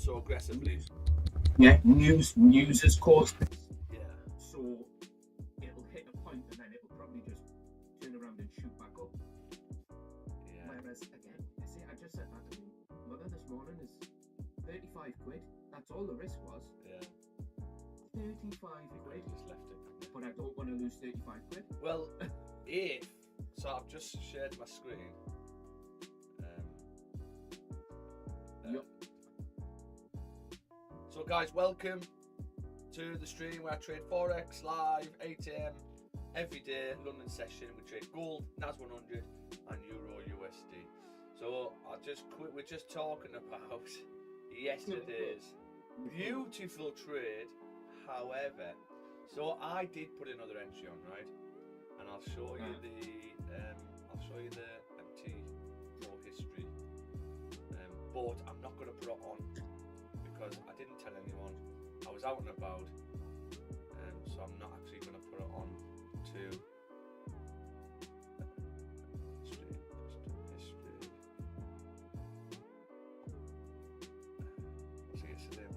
so aggressively. Yeah, news has caused this. Yeah. So it'll hit a point and then it'll probably just turn around and shoot back up. Yeah. Whereas again, I just said that to mother this morning is 35 quid. That's all the risk was. Yeah. 35 quid. Just left it. But I don't want to lose 35 quid. Well, so I've just shared my screen. Yep. So guys, welcome to the stream where I trade Forex live, 8 AM every day, London session. We trade gold, NAS100 and EURUSD. So we're just talking about yesterday's beautiful trade. However, so I did put another entry on, right? And I'll show you the MT for history. But I'm not going to put it on because I didn't tell anyone. I was out and about, so I'm not actually going to put it on to history. What's yesterday?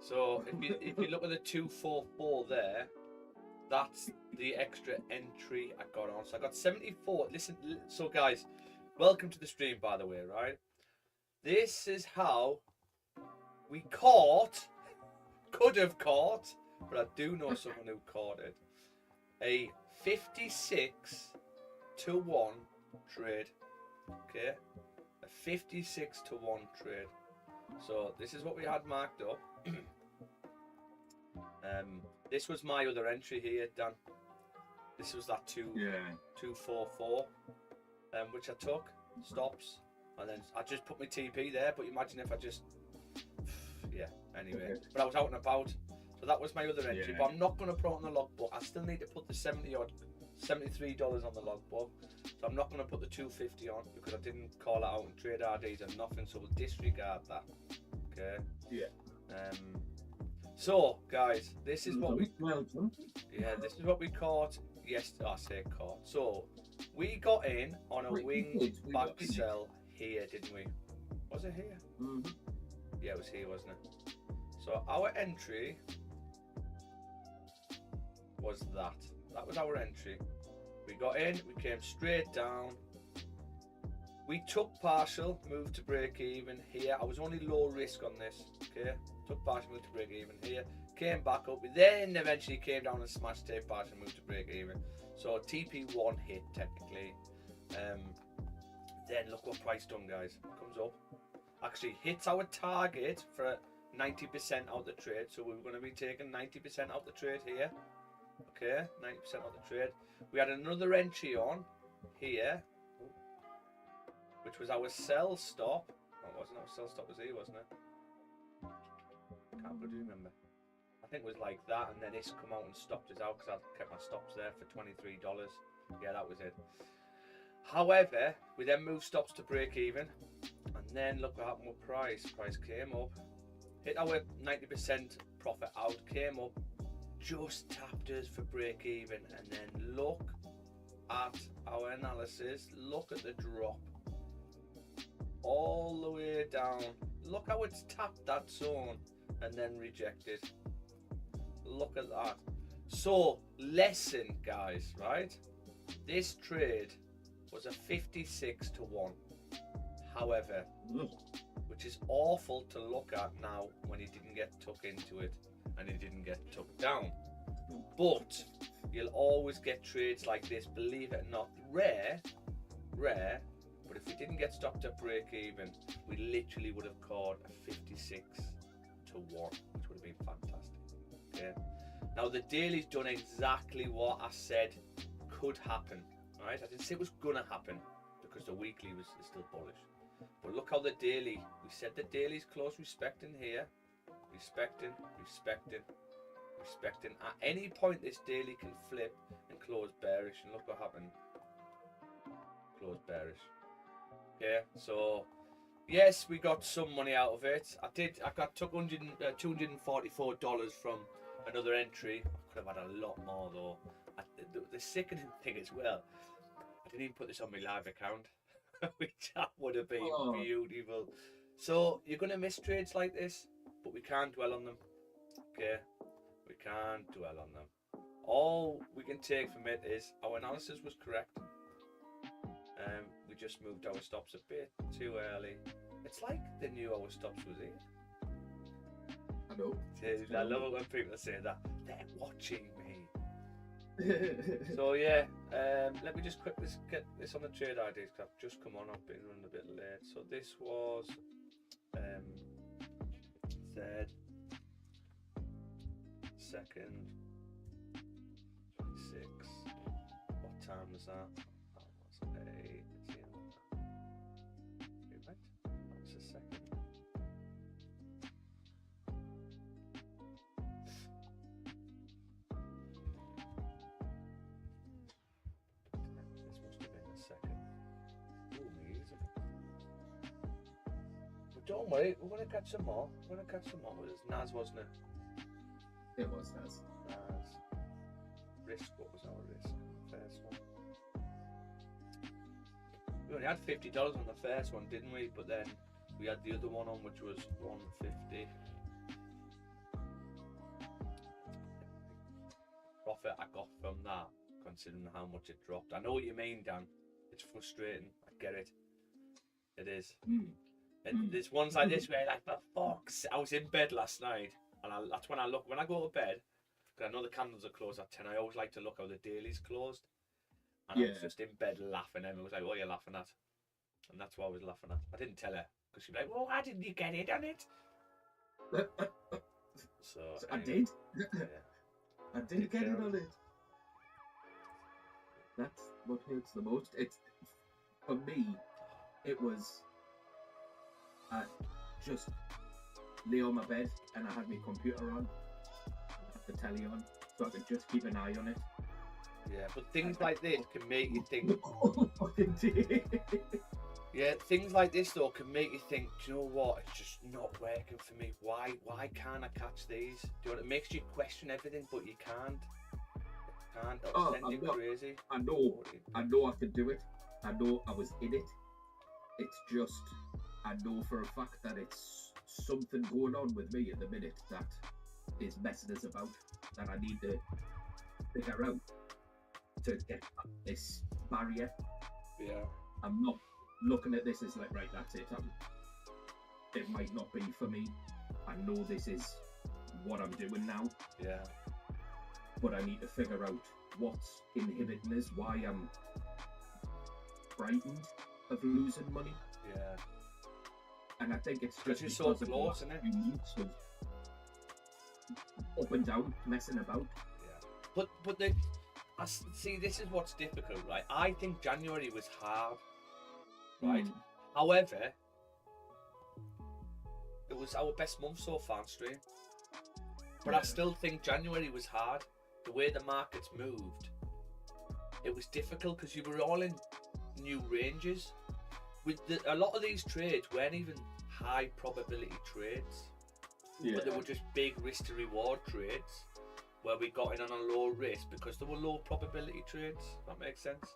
So if you look at the 244 there, that's the extra entry I got on. So I got 74. Listen, so guys, welcome to the stream, by the way, right? This is how we could have caught, but I do know someone who caught it. A 56 to 1 trade. Okay? A 56 to 1 trade. So this is what we had marked up. This was my other entry here, Dan. This was that 244, which I took, stops, and then I just put my TP there. But imagine if I just, yeah. Anyway, but I was out and about, so that was my other entry. Yeah. But I'm not going to put it on the logbook. I still need to put the $73 on the logbook. So I'm not going to put the 250 on because I didn't call it out in trade RDs and nothing. So we'll disregard that. Okay. Yeah. So guys, this is what this is what we caught yesterday. I say caught. So we got in on a wing back sell here, didn't we? Was it here? Mm-hmm. Yeah, it was here, wasn't it? So our entry was that. That was our entry. We got in, we came straight down. We took partial, moved to break even here. I was only low risk on this, okay? Took partial, moved to break even here. Came back up. We then eventually came down and smashed tape partial, moved to break even. So TP1 hit technically. Then look what price done, guys. Comes up. Actually hits our target for 90% out the trade. So we were going to be taking 90% out the trade here. Okay, 90% out the trade. We had another entry on here, which was our sell stop. Oh, it wasn't our sell stop, was here, wasn't it? Can't really remember. I think it was like that, and then it's come out and stopped us out because I kept my stops there for $23. Yeah, that was it. However, we then moved stops to break even, and then look what happened with price. Price came up, hit our 90% profit out, came up, just tapped us for break even, and then look at our analysis. Look at the drop all the way down. Look how it's tapped that zone and then rejected. Look at that. So lesson, guys, right? This trade was a 56 to 1. However, which is awful to look at now when he didn't get took into it and he didn't get took down. But you'll always get trades like this, believe it or not. Rare, but if we didn't get stopped at break even, we literally would have caught a 56 to 1, which would have been fantastic. Okay. Now the daily's done exactly what I said could happen. Right? I didn't say it was gonna happen because the weekly was still bullish. But look how the daily, we said the daily's close respecting here. Respecting. At any point this daily can flip and close bearish, and look what happened. Close bearish. Yeah, so yes, we got some money out of it. I took $244 from another entry. I could have had a lot more though. The sickening thing as well, I didn't even put this on my live account. which that would have been Oh. beautiful. So you're gonna miss trades like this, but we can't dwell on them. Okay, we can't dwell on them. All we can take from it is our analysis was correct. We just moved our stops a bit too early. It's like they knew our stops was here. I know. I love it when people say that. They're watching me. So yeah, let me just quickly get this on the trade IDs because I've just come on. I've been running a bit late. So this was third, second, 26. What time was that? That was 8. Right? That was the second. This must have been the second. Ooh, me easy. But don't worry, we're going to catch some more. We're going to catch some more. It was NAS, wasn't it? It was NAS. NAS. Risk, what was our risk? First one. We only had $50 on the first one, didn't we? But then we had the other one on, which was 150. Profit I got from that, considering how much it dropped. I know what you mean, Dan. It's frustrating. I get it. It is. And there's ones like this where, like, for fuck's sake, I was in bed last night, and that's when I look. When I go to bed, because I know the candles are closed at 10. I always like to look how the daily's closed. And I was just in bed laughing, and I was like, "What are you laughing at?" And that's what I was laughing at. I didn't tell her because she'd be like, "Well, why didn't you get it on it?" So I anyway, did. yeah. I did get it on it. That's what hurts the most. It's for me. It was. I just lay on my bed and I had my computer on, I had the telly on, so I could just keep an eye on it. Yeah, but things like this can make you think. Fucking day. Yeah, things like this though can make you think. Do you know what? It's just not working for me. Why can't I catch these? Do you know what? It makes you question everything, but you can't. You can't. That'll send you crazy. I know I could do it. I know I was in it. It's just I know for a fact that it's something going on with me at the minute that is messing us about, that I need to figure out to get this barrier. Yeah. I'm not looking at this as like, right, that's it. It might not be for me. I know this is what I'm doing now. Yeah. But I need to figure out what's inhibiting us, why I'm frightened of losing money. Yeah. And I think it's Because just you're so because close, of isn't it? few months of up and down, messing about. Yeah. But see, this is what's difficult, right? I think January was hard, right? However, it was our best month so far on stream. But I still think January was hard. The way the markets moved, it was difficult because you were all in new ranges. A lot of these trades weren't even high probability trades, but they were just big risk to reward trades where we got in on a low risk because they were low probability trades. That makes sense.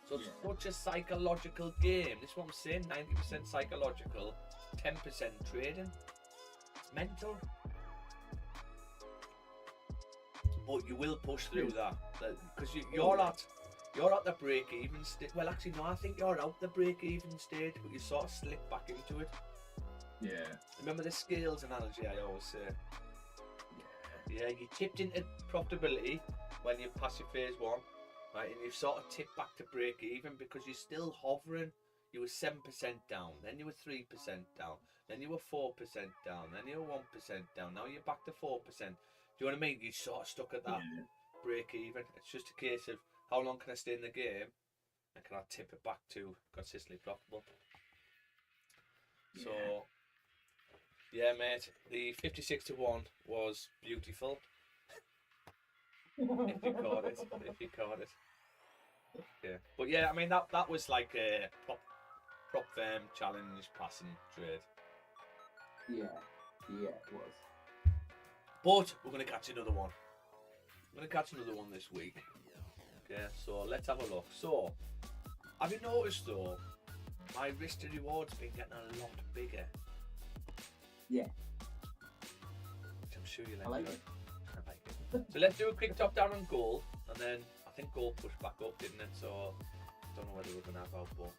So it's such a psychological game. This is what I'm saying, 90% psychological, 10% trading. It's mental. But you will push through that because you're at the break-even stage. Well, actually, no, I think you're out the break-even stage, but you sort of slip back into it. Yeah. Remember the scales analogy I always say? Yeah, you tipped into profitability when you pass your phase one, right? And you've sort of tipped back to break-even because you're still hovering. You were 7% down, then you were 3% down, then you were 4% down, then you were 1% down. Now you're back to 4%. Do you know what I mean? You sort of stuck at that break-even. It's just a case of how long can I stay in the game and can I tip it back to consistently profitable? So, yeah, mate, the 56-1 was beautiful. If you caught it. Yeah, but yeah, I mean that was like a prop firm challenge passing trade. Yeah, it was. But we're gonna catch another one. We're gonna catch another one this week. Okay, so let's have a look. So, have you noticed though, my risk to reward's been getting a lot bigger. Yeah. Which I'm sure you'll I like enjoy. it. I like it. So let's do a quick top down on gold, and then I think gold pushed back up, didn't it? So I don't know whether we're gonna have out, but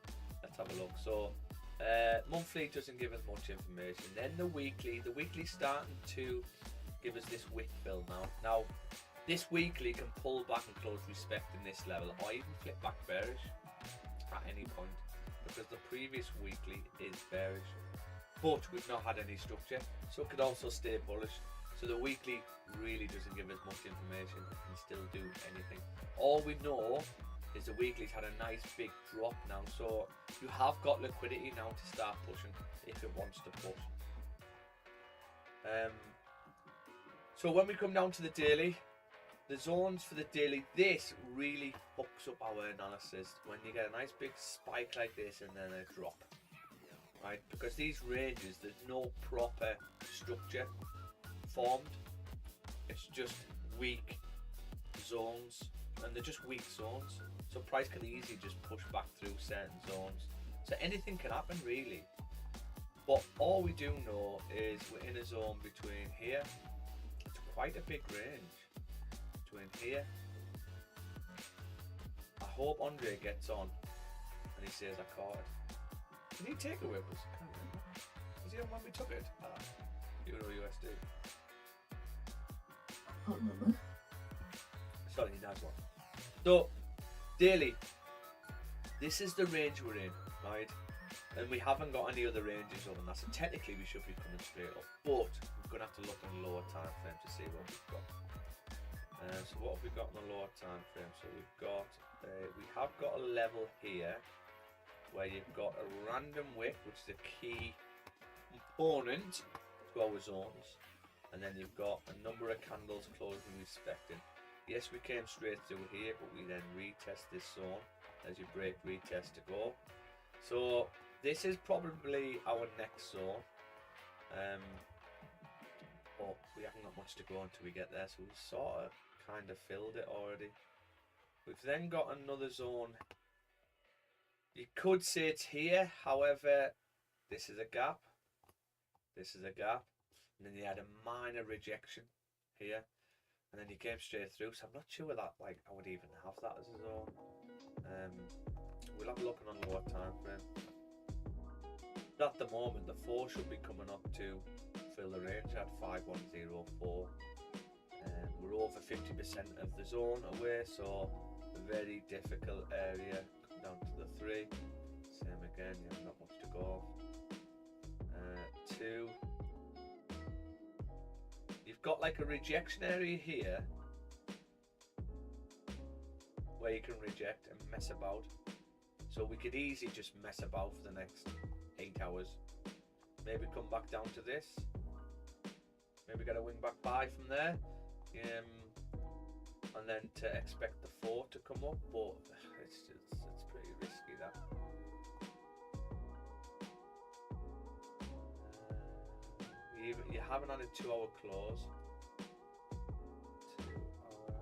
let's have a look. So monthly doesn't give us much information. Then the weekly's starting to give us this wick fill now. Now this weekly can pull back and close respecting this level, or even flip back bearish at any point, because the previous weekly is bearish, but we've not had any structure, so it could also stay bullish. So the weekly really doesn't give us much information. It can still do anything. All we know is the weekly's had a nice big drop now, so you have got liquidity now to start pushing if it wants to push. So when we come down to the daily, the zones for the daily, this really fucks up our analysis when you get a nice big spike like this and then a drop, right? Because these ranges, there's no proper structure formed. It's just weak zones, and they're just weak zones. So price can easily just push back through certain zones. So anything can happen really. But all we do know is we're in a zone between here. It's quite a big range. Between here. I hope Andre gets on and he says I caught it. Can he take a whip? I can't remember. Was he on when we took it? EURUSD. I can't remember. Sorry, he has one. So, daily. This is the range we're in, right? And we haven't got any other ranges other than that. So technically we should be coming straight up. But we're going to have to look on a lower time frame to see what we've got. So what have we got on the lower time frame? So we have got a level here where you've got a random wick, which is a key component to our zones, and then you've got a number of candles closing respecting. Yes, we came straight through here, but we then retest this zone as you break retest to go. So this is probably our next zone. But we haven't got much to go until we get there, so we've sort of kind of filled it already. We've then got another zone. You could say it's here, however, this is a gap. This is a gap. And then you had a minor rejection here. And then you came straight through, so I'm not sure that I would even have that as a zone. We'll have a look on a lower time frame. At the moment, the 4 should be coming up to fill the range at 5104. We're over 50% of the zone away, so a very difficult area. Come down to the 3. Same again, you have not much to go. 2. You've got like a rejection area here where you can reject and mess about. So we could easily just mess about for the next 8 hours. Maybe come back down to this. Maybe get a wing back buy from there. And then to expect the 4 to come up, but it's pretty risky that. You haven't had a 2-hour close. 2 hour.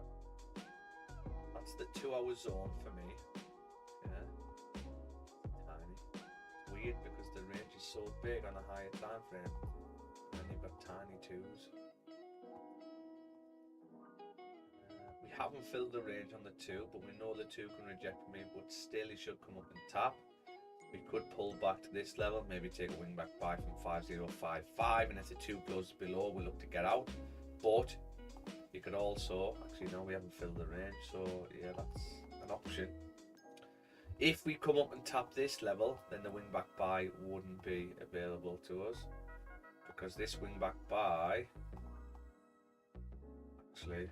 That's the 2-hour zone for me. Yeah. Tiny. It's weird because the range is so big on a higher time frame, and then you've got tiny 2s. We haven't filled the range on the 2, but we know the 2 can reject me, but still he should come up and tap. We could pull back to this level, maybe take a wing back buy from 5055, and if the 2 closes below, we look to get out. But you could also, actually no, we haven't filled the range, so yeah, that's an option. If we come up and tap this level, then the wing back buy wouldn't be available to us, because this wing back buy, actually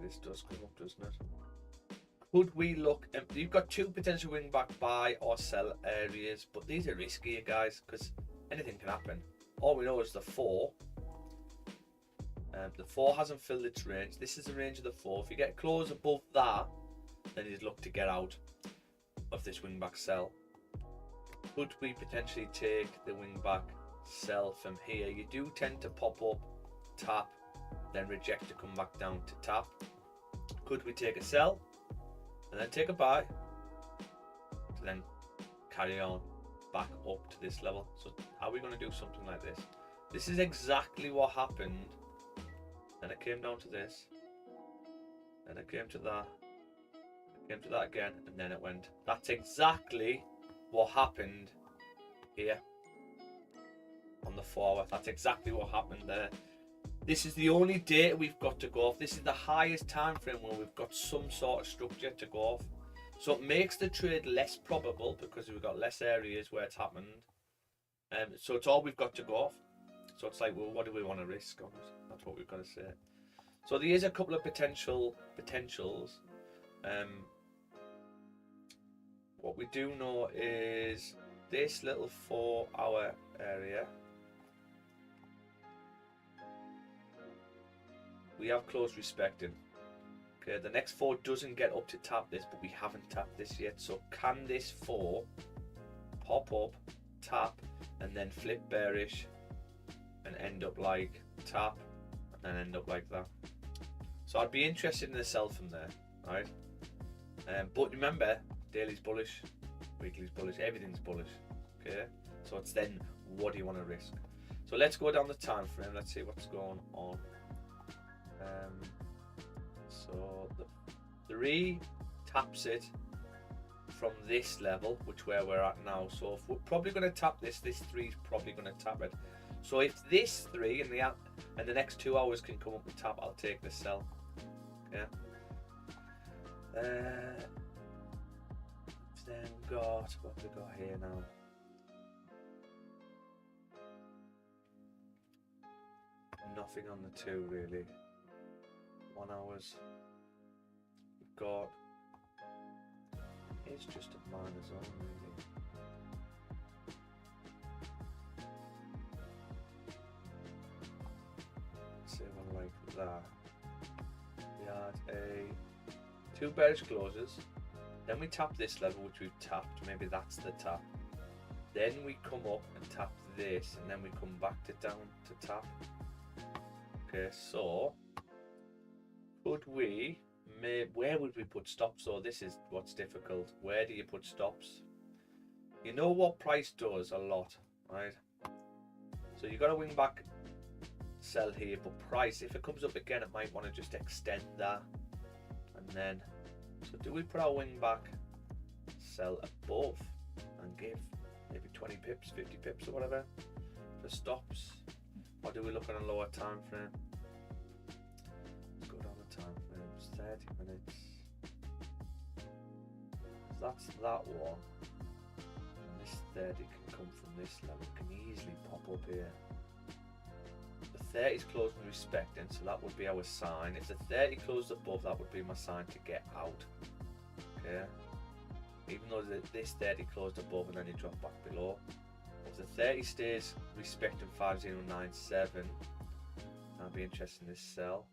this does come up, doesn't it? Could we look? You've got 2 potential wing back buy or sell areas, but these are riskier, guys, because anything can happen. All we know is the 4. The 4 hasn't filled its range. This is the range of the 4. If you get close above that, then you'd look to get out of this wing back sell. Could we potentially take the wing back sell from here? You do tend to pop up, tap, then reject to come back down to tap. Could we take a sell and then take a buy to then carry on back up to this level. So are we going to do something like this? This is exactly what happened. Then it came down to this, then it came to that, it came to that again, and then it went. That's exactly what happened here on the forward. That's exactly what happened there. This is the only data we've got to go off. This is the highest time frame where we've got some sort of structure to go off. So it makes the trade less probable because we've got less areas where it's happened. So it's all we've got to go off. So it's like, well, what do we want to risk on it? That's what we've got to say. So there is a couple of potentials. What we do know is this little 4 hour area. We have closed respected. Okay, the next 4 doesn't get up to tap this, but we haven't tapped this yet. So can this 4 pop up, tap, and then flip bearish and end up like tap and then end up like that? So I'd be interested in the sell from there, right? But remember, daily's bullish, weekly's bullish, everything's bullish. Okay, so it's then what do you want to risk? So let's go down the time frame. Let's see what's going on. So the 3 taps it from this level, which where we're at now. So if we're probably going to tap this 3 is probably going to tap it. So if this 3 and the next 2 hours can come up and tap, I'll take the sell. Okay. Then got what we got here now. Nothing on the 2 really. 1 hours. We've got. It's just a minor zone really. Say one like that. We had a 2 bearish closes. Then we tap this level, which we've tapped. Maybe that's the tap. Then we come up and tap this, and then we come back down to tap. Okay, so could we? Where would we put stops? So this is what's difficult. Where do you put stops? You know what price does a lot, right? So you got to wing back, sell here, but price, if it comes up again, it might want to just extend that, and then. So do we put our wing back, sell above, and give maybe 20 pips, 50 pips, or whatever for stops, or do we look on a lower time frame? Let's go down the time frame. It's 30 minutes. So that's that one. And this 30 can come from this level. It can easily pop up here. The 30 is closed and respecting, so that would be our sign. If the 30 closed above, that would be my sign to get out. Okay. Even though this 30 closed above and then it dropped back below. If the 30 stays respecting 5097, I'll be interested in this sell.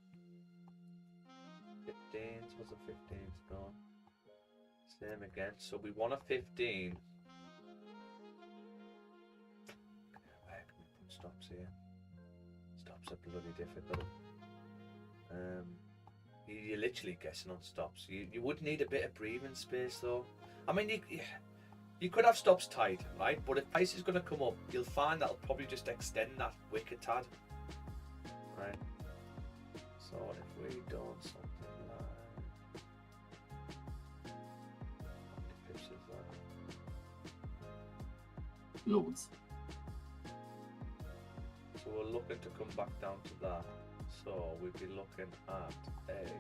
15s, what's the 15s gone? Same again. So we want a 15. Where can we put stops here? Stops are bloody difficult. You're literally guessing on stops. You would need a bit of breathing space though. I mean, you could have stops tight, right? But if price is going to come up, you'll find that'll probably just extend that wick a tad, right? So if we done something like, how many pips is that? Loads. So we're looking to come back down to that. So we'd be looking at a.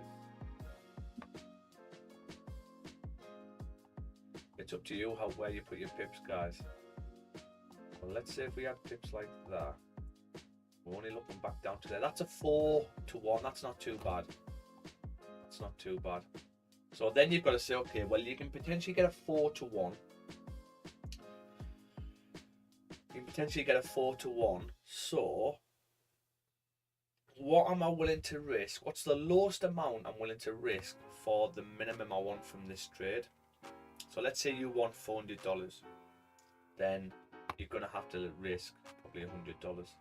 It's up to you where you put your pips, guys. Well, let's say if we had pips like that, we're only looking back down to there. That's a 4 to 1. That's not too bad. That's not too bad. So then you've got to say, okay, well, you can potentially get a 4 to 1. You can potentially get a 4 to 1. So what am I willing to risk? What's the lowest amount I'm willing to risk for the minimum I want from this trade? So let's say you want $400, then you're going to have to risk probably $100.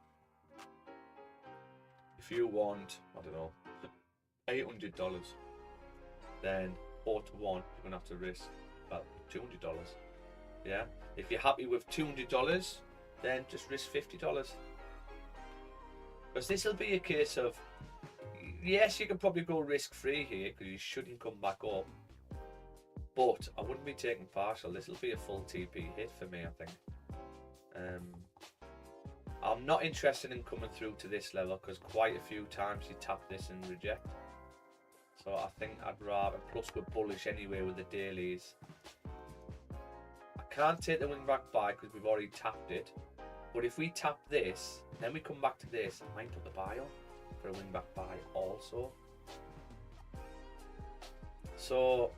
If you want, I don't know, $800, then 4 to 1, you're going to have to risk about $200. Yeah, if you're happy with $200, then just risk $50. Because this will be a case of, yes, you can probably go risk free here because you shouldn't come back up. But I wouldn't be taking partial. This will be a full TP hit for me, I think. I'm not interested in coming through to this level because quite a few times you tap this and reject. So I think I'd rather, plus we're bullish anyway with the dailies. I can't take the wing back buy because we've already tapped it. But if we tap this, then we come back to this, I might put the buy on for a wing back buy also. So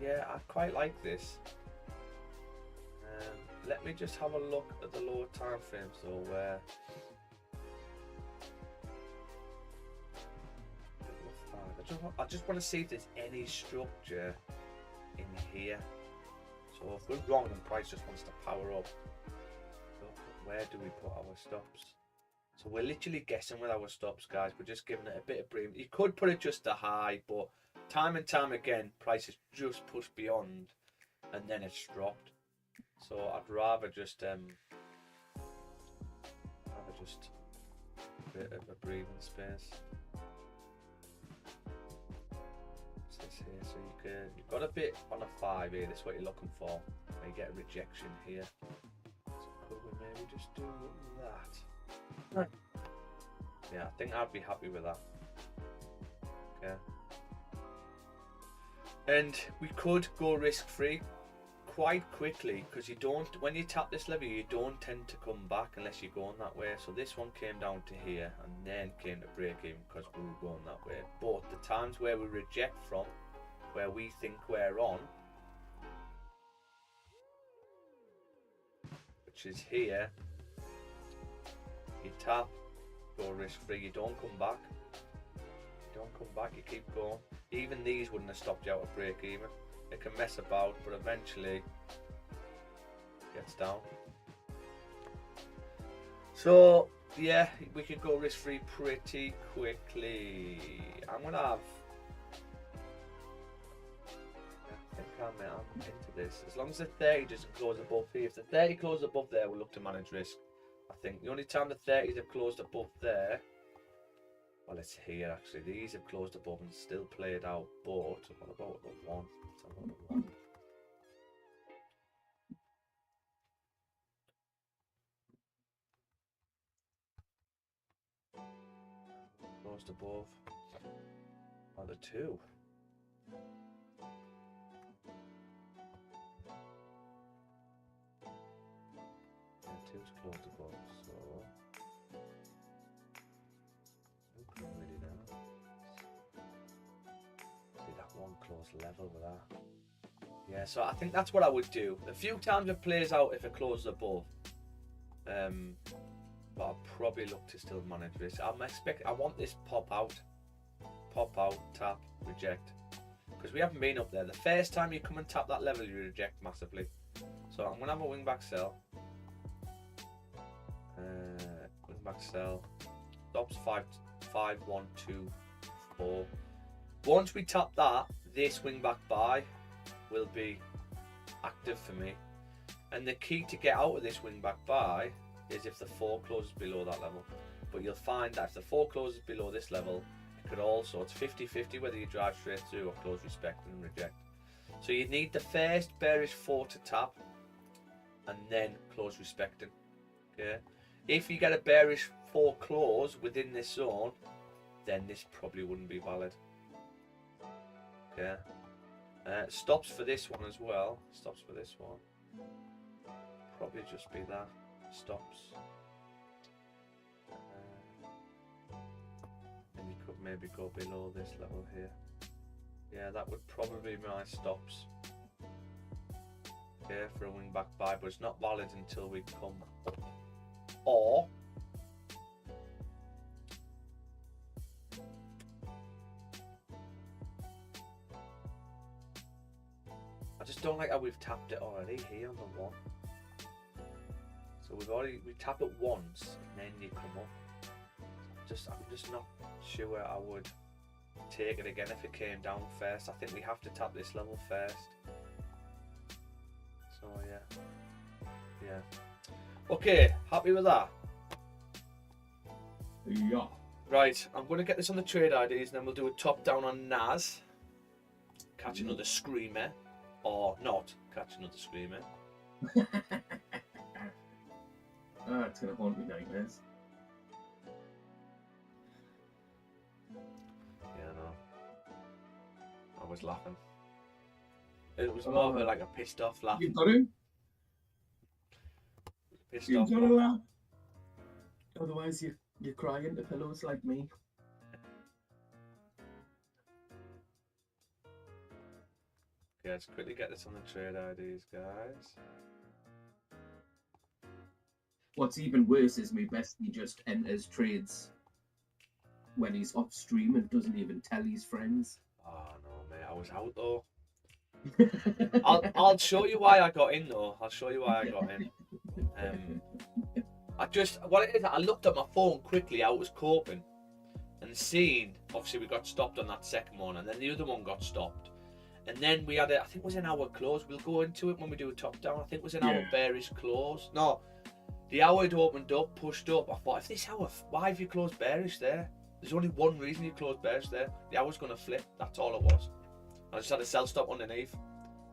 yeah, I quite like this. Let me just have a look at the lower time frames though, where I just want to see if there's any structure in here. So if we're wrong and price just wants to power up, where do we put our stops? So we're literally guessing with our stops, guys. We're just giving it a bit of breathing. You could put it just to high, but time and time again, price is just pushed beyond and then it's dropped. So I'd rather just a bit of a breathing space. What's this here? So you've got a bit on a 5 here. This is what you're looking for. And you get a rejection here. So could we maybe just do that? Yeah, I think I'd be happy with that. Okay. And we could go risk free quite quickly because you don't, when you tap this level, you don't tend to come back unless you're going that way. So this one came down to here and then came to break even because we were going that way. But the times where we reject from, where we think we're on, which is here, you tap, go risk free, you don't come back. You don't come back, you keep going. Even these wouldn't have stopped you out of break even. It can mess about, but eventually it gets down. So yeah, we could go risk free pretty quickly. I'm gonna have, I think I'm into this. As long as the 30 doesn't close above here. If the 30 closes above there, we'll look to manage risk. I think the only time the 30s have closed above there, well, it's here actually. These have closed above and still played out. But what about the one? Let's have a look at the one. Closed above. Oh, the 2. Yeah, 2's closed above, so open really now. See that one close level with that. Yeah, so I think that's what I would do. A few times it plays out if it closes above. But I'll probably look to still manage this. I want this pop out, tap, reject. Because we haven't been up there. The first time you come and tap that level, you reject massively. So I'm gonna have a wing back sell. Wing back sell. Stops 5, 1, 2, 4. Once we tap that, this wing back buy will be active for me. And the key to get out of this wing back buy is if the 4 closes below that level. But you'll find that if the 4 closes below this level, it could also, it's 50-50 whether you drive straight through or close respect and reject. So you need the first bearish 4 to tap and then close respecting. Okay. If you get a bearish 4 close within this zone, then this probably wouldn't be valid. Okay. Stops for this one as well. Stops for this one. Probably just be that. Stops. And you could maybe go below this level here. Yeah, that would probably be my stops. Okay, for a wing back buy, but it's not valid until we come up. Or I just don't like how we've tapped it already here on the 1. So we tap it once and then you come up. I'm just not sure I would take it again if it came down first. I think we have to tap this level first. So yeah. Okay, happy with that? Yeah. Right, I'm going to get this on the trade IDs, and then we'll do a top down on NAS. Catch another screamer, or not catch another screamer. It's gonna haunt me nightmares. Yeah, I know. I was laughing. It was more of a, like a pissed off laugh. You've got to. Pissed You've off got to laugh. laugh. Otherwise, you cry into pillows like me. Okay, let's quickly get this on the trade IDs, guys. What's even worse is my bestie just enters trades when he's off stream and doesn't even tell his friends. Oh no, mate, I was out though. I'll show you why I got in though. I'll show you why I got in. What it is, I looked at my phone quickly how it was coping, and seen obviously we got stopped on that second one, and then the other one got stopped, and then we had I think it was in our close. We'll go into it when we do a top down. I think it was in our bearish close. No, the hour had opened up, pushed up. I thought, if this hour, why have you closed bearish there? There's only one reason you closed bearish there. The hour's going to flip. That's all it was. I just had a sell stop underneath,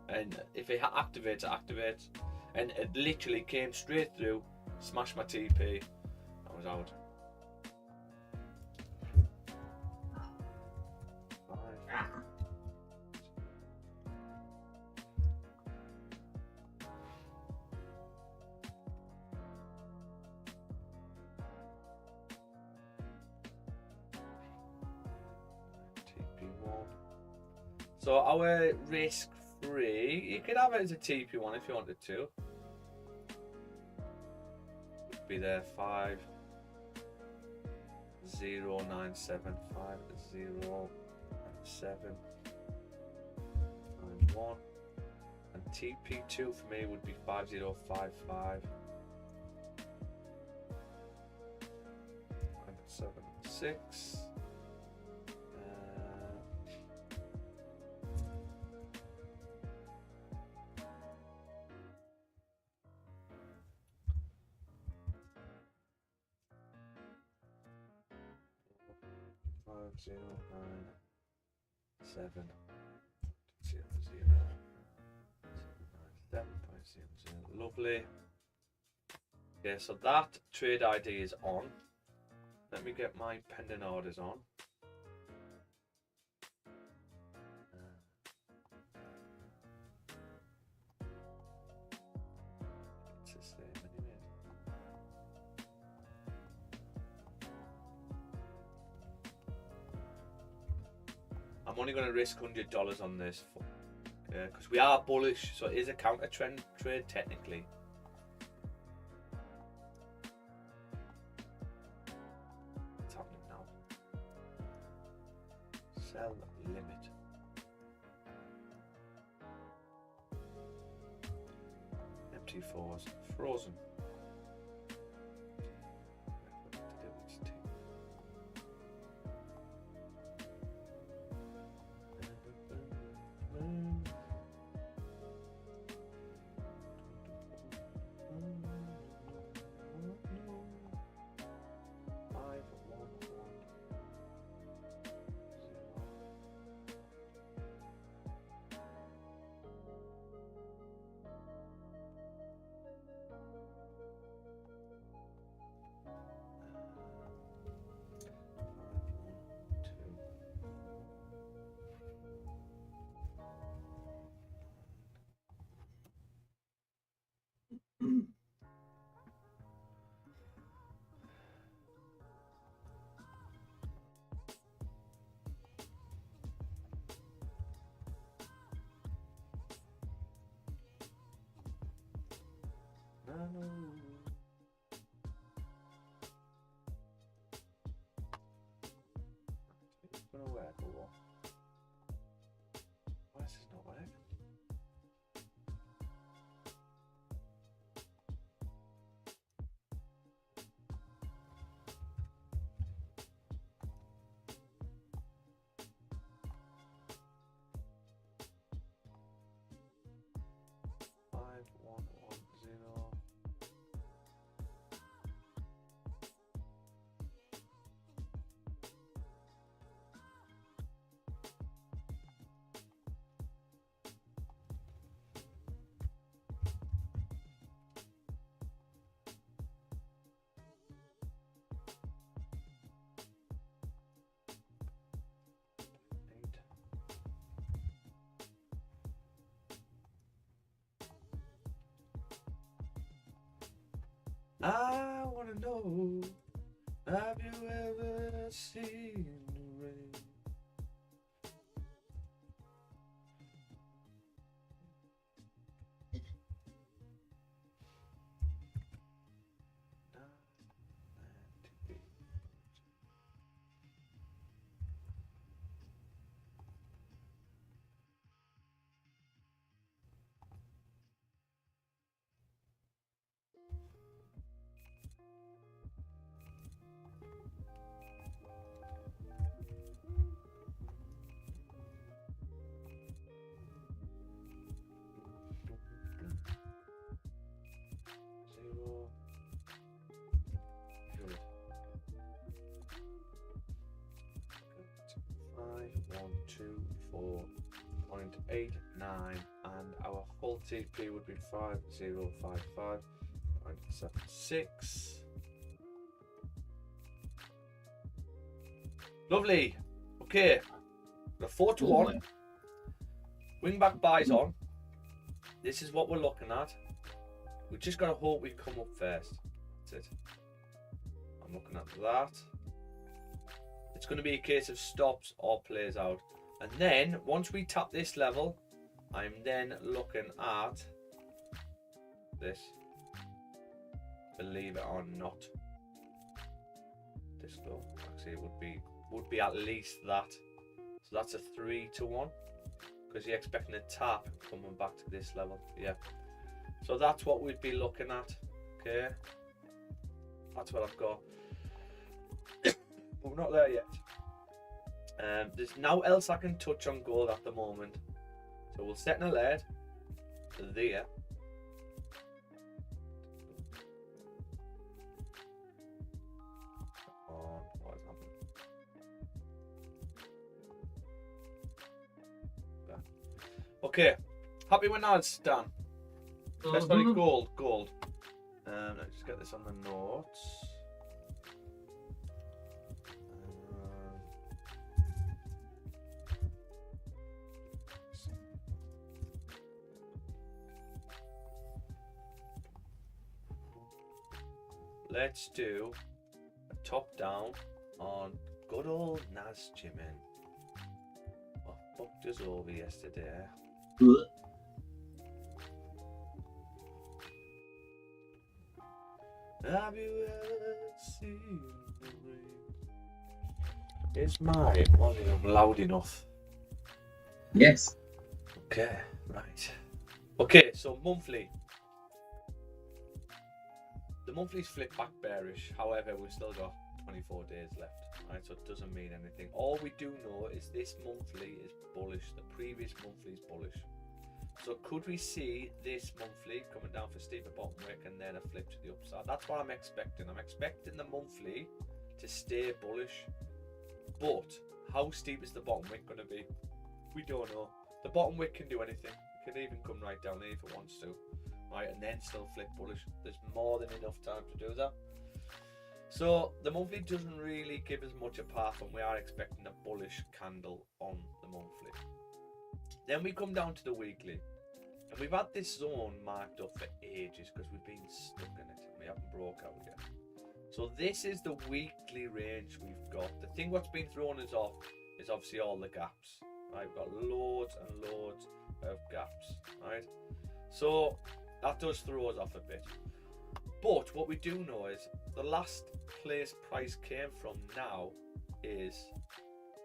and if it activates, it activates, and it literally came straight through, smashed my TP. I was out. So our risk free, you could have it as a TP1 if you wanted to. Would be there 5097509791, and TP2 for me would be 5055 76. 5097.00. Lovely. Okay, so that trade ID is on. Let me get my pending orders on. It's the same anyway. I'm only going to risk $100 on this because we are bullish, so it is a counter trend trade technically. What's happening now? Sell limit. MT4s frozen. It's gonna work or what? Why is this not working? Five. 5110. I wanna know, have you ever seen the rain? Zero. Good. 5124.89, and our full TP would be 5055.76. Lovely. Okay. The 4-1. Wingback buys on. This is what we're looking at. We just gotta hope we come up first. That's it. I'm looking at that. It's going to be a case of stops or plays out. And then once we tap this level, I'm then looking at this. Believe it or not. This though, actually it would be at least that. So that's a 3-1 because you're expecting a tap coming back to this level. Yeah. So that's what we'd be looking at. Okay. That's what I've got. But we're not there yet. There's now else I can touch on gold at the moment. So we'll set an alert there. Oh, what has happened? There. Okay. Happy when that's done. Let's study gold. Let's just get this on the notes. Let's do a top down on good old NAS Jimin. What fucked us over yesterday? Have you ever seen the rain? Is my volume loud enough? Yes. Okay, right. Okay, so monthly. The monthly's flipped back bearish. However, we've still got 24 days left. Right, so it doesn't mean anything. All we do know is this monthly is bullish. The previous monthly is bullish. So could we see this monthly coming down for steeper bottom wick and then a flip to the upside? That's what I'm expecting. I'm expecting the monthly to stay bullish. But how steep is the bottom wick going to be? We don't know. The bottom wick can do anything. It can even come right down here if it wants to. Right, and then still flip bullish. There's more than enough time to do that. So the monthly doesn't really give us much a path, and we are expecting a bullish candle on the monthly. Then we come down to the weekly, and we've had this zone marked up for ages because we've been stuck in it and we haven't broke out yet. So this is the weekly range we've got. The thing what's been thrown us off is obviously all the gaps. Right, we've got loads and loads of gaps. Right, so that does throw us off a bit. But what we do know is the last place price came from now is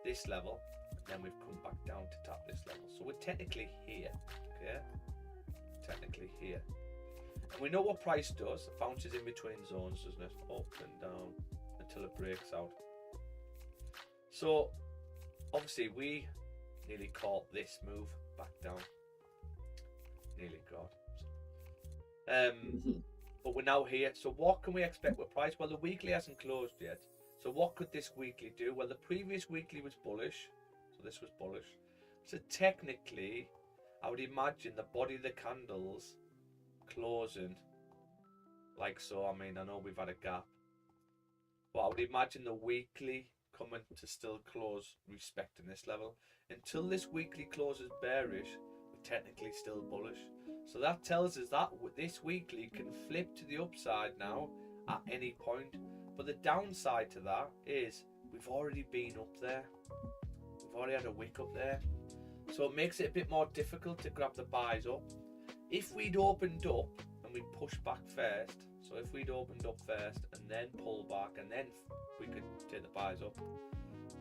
this level. Then we've come back down to tap this level, so we're technically here. Okay, technically here, and we know what price does. It bounces in between zones, doesn't it? Up and down until it breaks out. So obviously we nearly caught this move back down, nearly got. But we're now here. So what can we expect with price? Well, the weekly hasn't closed yet. So what could this weekly do? Well, the previous weekly was bullish. So this was bullish. So technically, I would imagine the body of the candles closing like so. I mean, I know we've had a gap, but I would imagine the weekly coming to still close respecting this level. Until this weekly closes bearish, we're technically still bullish. So that tells us that this weekly can flip to the upside now at any point. But the downside to that is we've already been up there. We've already had a wick up there. So it makes it a bit more difficult to grab the buys up. If we'd opened up and we pushed back first, so if we'd opened up first and then pull back and then we could take the buys up.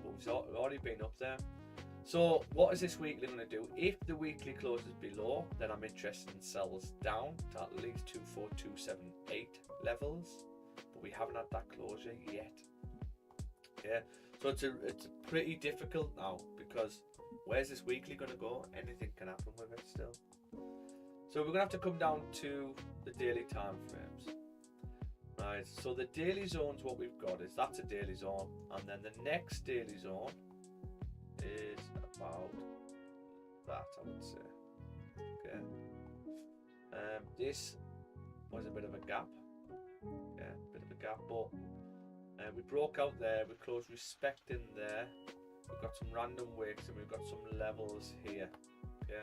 But we've already been up there. So what is this weekly going to do? If the weekly closes below, then I'm interested in sells down to at least 24278 levels. But we haven't had that closure yet. Yeah, so it's pretty difficult now, because where's this weekly going to go? Anything can happen with it still. So we're going to have to come down to the daily time frames. Right, so the daily zones, what we've got is that's a daily zone, and then the next daily zone is about that, I would say. Okay. This was a bit of a gap. Yeah, a bit of a gap, but we broke out there, we closed respecting there. We've got some random wicks and we've got some levels here. Okay.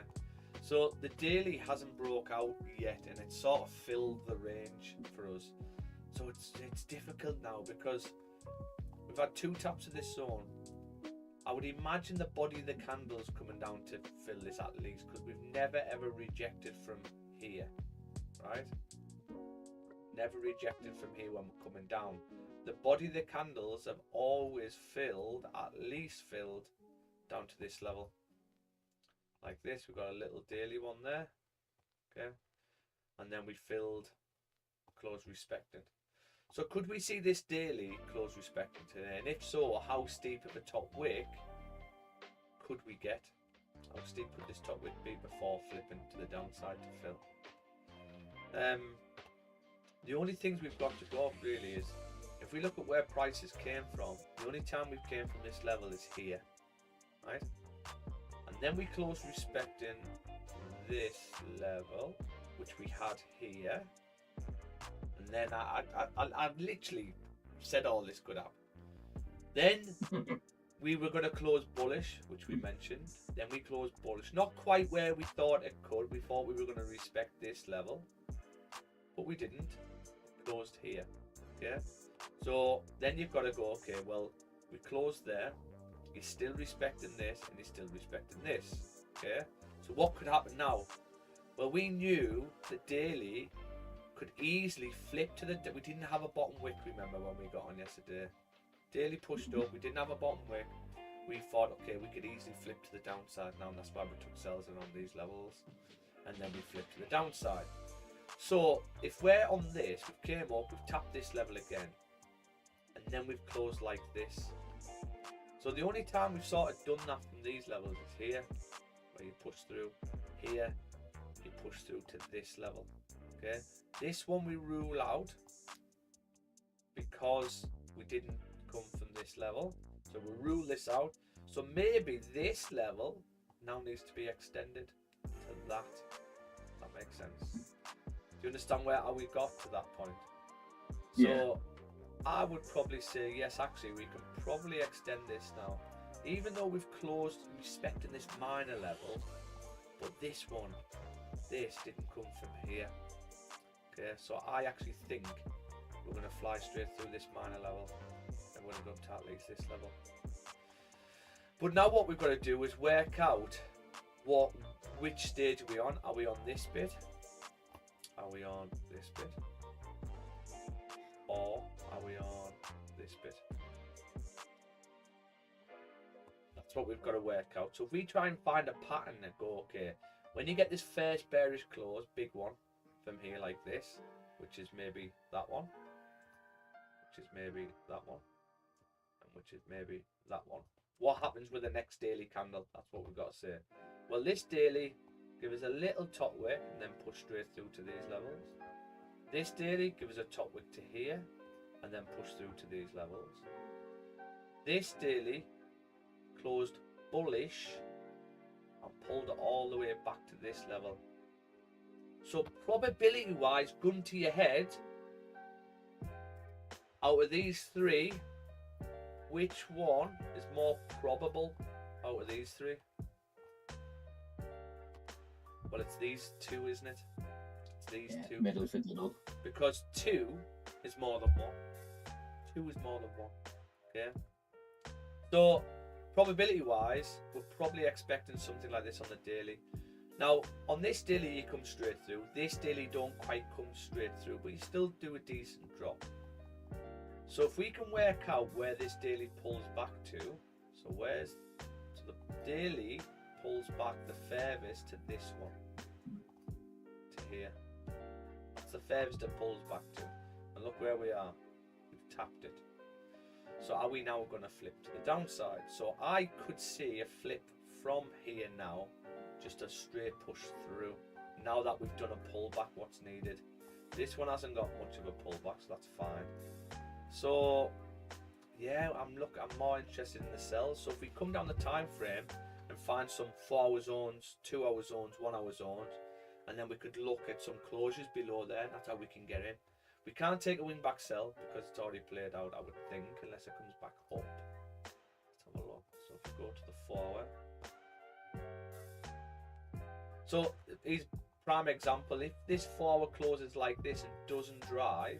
So the daily hasn't broke out yet, and it sort of filled the range for us. So it's difficult now because we've had two taps of this zone. I would imagine the body of the candles coming down to fill this at least, because we've never ever rejected from here, right? Never rejected from here when we're coming down. The body of the candles have always filled, at least filled, down to this level. Like this, we've got a little daily one there, okay? And then we filled, close respecting. So could we see this daily close respecting today? And if so, how steep of a top wick could we get? How steep could this top wick be before flipping to the downside to fill? The only things we've got to go off really is, if we look at where prices came from, the only time we came from this level is here, right? And then we close respecting this level, which we had here. And then I literally said all this could happen. Then we were going to close bullish, which we mentioned. Then we closed bullish. Not quite where we thought it could. We thought we were going to respect this level, but we didn't. Closed here. Yeah. So then you've got to go, okay, well, we closed there. He's still respecting this, and he's still respecting this. Okay. So what could happen now? Well, we knew the daily could easily flip to the. We didn't have a bottom wick, remember, when we got on yesterday. Daily pushed up. We didn't have a bottom wick. We thought, okay, we could easily flip to the downside now, and that's why we took sells in on these levels, and then we flipped to the downside. So if we're on this, we came up, we've tapped this level again, and then we've closed like this. So the only time we've sort of done that from these levels is here, where you push through. Here, you push through to this level. Okay, this one we rule out because we didn't come from this level, so we rule this out. So maybe this level now needs to be extended to that. That makes sense. Do you understand how we got to that point? So yeah. I would probably say yes, actually we can probably extend this now, even though we've closed respecting this minor level, but this didn't come from here. Okay, so I actually think we're going to fly straight through this minor level, and we're going to go up to at least this level. But now what we've got to do is work out which stage are we on. Are we on this bit? Are we on this bit? Or are we on this bit? That's what we've got to work out. So if we try and find a pattern and go, okay, when you get this first bearish close, big one, from here like this, which is maybe that one, which is maybe that one, and which is maybe that one. What happens with the next daily candle? That's what we've got to say. Well, this daily give us a little top wick and then push straight through to these levels. This daily gives a top wick to here and then push through to these levels. This daily closed bullish and pulled it all the way back to this level. So probability wise, gun to your head, out of these three, which one is more probable out of these three? Well, it's these two, isn't it? It's these two. Middle of the middle. Because 2 is more than 1. 2 is more than 1. Okay? So, probability wise, we're probably expecting something like this on the daily. Now, on this daily, you come straight through. This daily don't quite come straight through, but you still do a decent drop. So, if we can work out where this daily pulls back to, so the daily pulls back the furthest to this one, to here. That's the furthest it pulls back to. And look where we are. We've tapped it. So are we now going to flip to the downside? So I could see a flip from here now, just a straight push through. Now that we've done a pullback, what's needed? This one hasn't got much of a pullback, so that's fine. So yeah, I'm more interested in the sells. So if we come down the time frame and find some 4-hour zones, 2-hour zones, 1-hour zones, and then we could look at some closures below there. That's how we can get in. We can't take a win back sell because it's already played out, I would think, unless it comes back up. Let's have a look. So if we go to the 4-hour. So here's prime example. If this 4-hour closes like this and doesn't drive,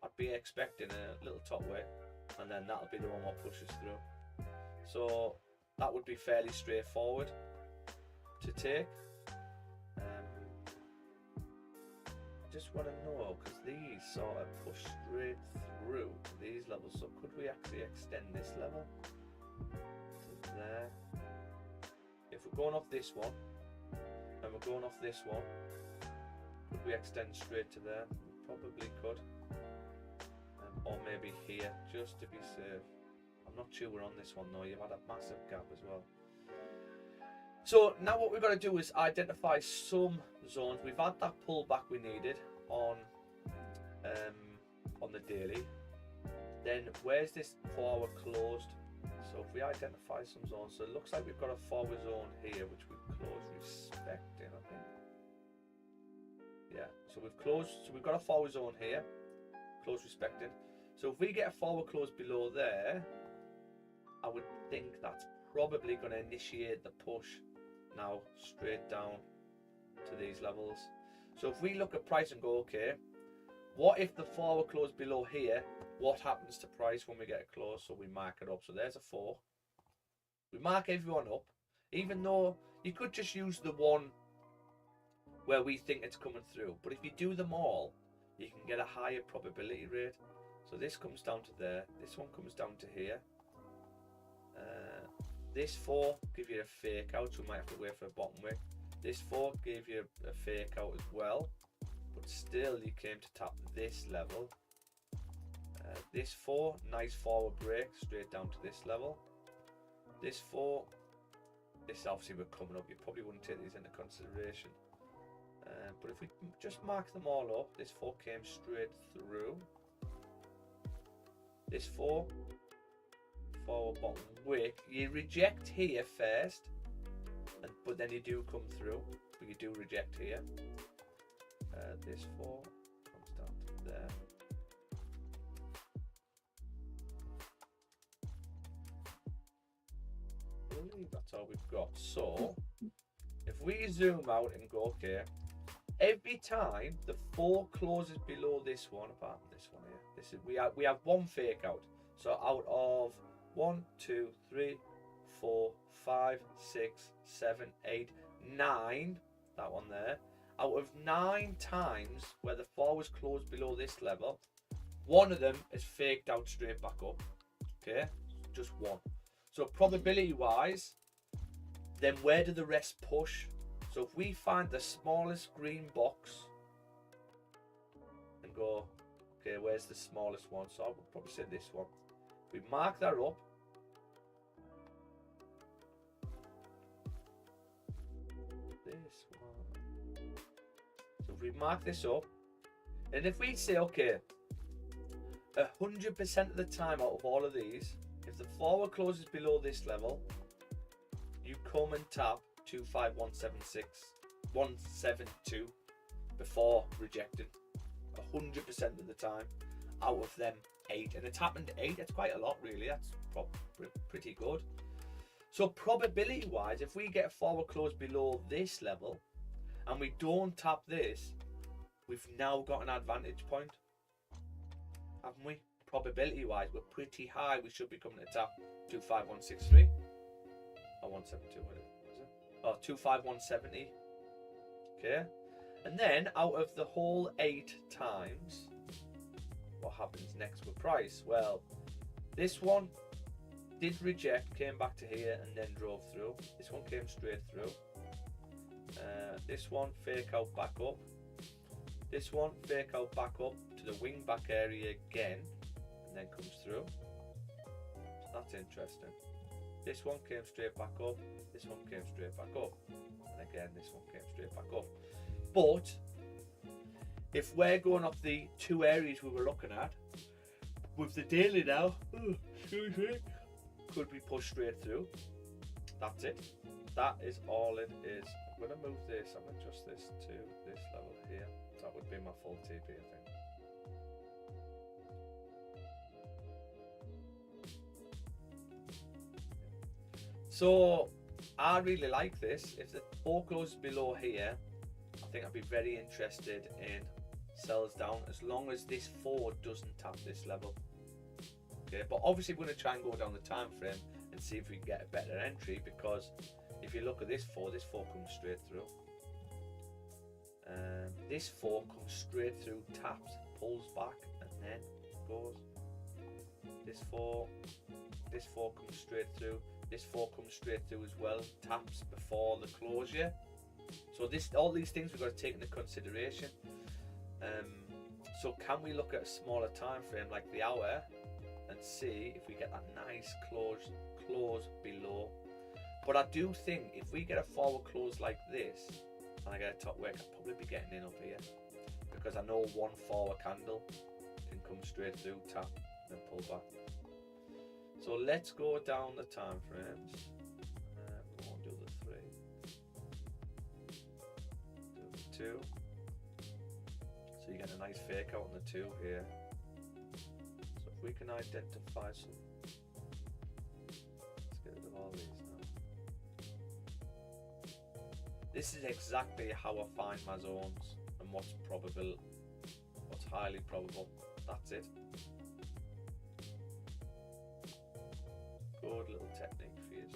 I'd be expecting a little top wick, and then that'll be the one that pushes through. So that would be fairly straightforward to take. Just want to know, because these sort of push straight through to these levels, so could we actually extend this level to there? If we're going off this one and we're going off this one, could we extend straight to there? We probably could, or maybe here, just to be safe. I'm not sure we're on this one though. You've had a massive gap as well. So now what we've got to do is identify some zones. We've had that pullback we needed on the daily. Then where's this 4-hour closed? So if we identify some zones, so it looks like we've got a 4-hour zone here which we've closed respecting, I think. Yeah, so we've closed. So we've got a 4-hour zone here, closed respecting. So if we get a 4-hour close below there, I would think that's probably going to initiate the push now straight down to these levels. So if we look at price and go, okay, what if the 4-hour close below here? What happens to price when we get close? So we mark it up. So there's a 4. We mark everyone up, even though you could just use the one where we think it's coming through. But if you do them all, you can get a higher probability rate. So this comes down to there. This one comes down to here. This 4 give you a fake out, so we might have to wait for a bottom wick. This 4 gave you a fake out as well, but still you came to tap this level. This 4, nice forward break straight down to this level. This 4, this obviously we're coming up. You probably wouldn't take these into consideration, but if we just mark them all up, this 4 came straight through. This 4. Forward bottom wick, you reject here first, but then you do come through, but you do reject here. This 4 comes down to there. I believe that's all we've got. So if we zoom out and go, okay, every time the 4 closes below this one, apart from this one here, this is we have one fake out. So out of 1, 2, 3, 4, 5, 6, 7, 8, 9, that one there. Out of 9 times where the 4 was closed below this level, one of them is faked out straight back up. Okay, just one. So probability wise, then where do the rest push? So if we find the smallest green box and go, okay, where's the smallest one? So I would probably say this one. We mark that up. This one. So if we mark this up, And if we say, okay, 100% of the time out of all of these, if the forward closes below this level, you come and tap 25172 before rejecting 100% of the time out of them 8. And it's happened 8. That's quite a lot, really. That's pretty good. So probability wise, if we get a forward close below this level and we don't tap this, we've now got an advantage point, haven't we? Probability wise, we're pretty high. We should be coming to tap 25163 or 172, is it? Oh, 25170. Okay, and then out of the whole 8 times, what happens next with price? Well, this one did reject, came back to here and then drove through. This one came straight through. This one fake out back up. This one fake out back up to the wing back area again and then comes through. So that's interesting. This one came straight back up. This one came straight back up. And again, this one came straight back up. But if we're going off the 2 areas we were looking at, with the daily now, could be pushed straight through. That's it. That is all it is. I'm going to move this and adjust this to this level here. That would be my full TP, I think. So I really like this. If the ball goes below here, I think I'd be very interested in sells down as long as this forward doesn't tap this level. Okay, but obviously we're going to try and go down the time frame and see if we can get a better entry, because if you look at this 4 comes straight through. This 4 comes straight through, taps, pulls back, and then goes. This 4 comes straight through. This 4 comes straight through as well, taps before the closure. So all these things we've got to take into consideration. So can we look at a smaller time frame like the hour and see if we get that nice close below? But I do think if we get a forward close like this and I get a top wick, I'll probably be getting in up here, because I know one forward candle can come straight through, tap, and pull back. So let's go down the time frames. We won't do the 3. Do the 2. So you get a nice fake out on the 2 here. So if we can identify some, let's get rid of all these now. This is exactly how I find my zones and what's probable, what's highly probable. That's it. Good little technique for you.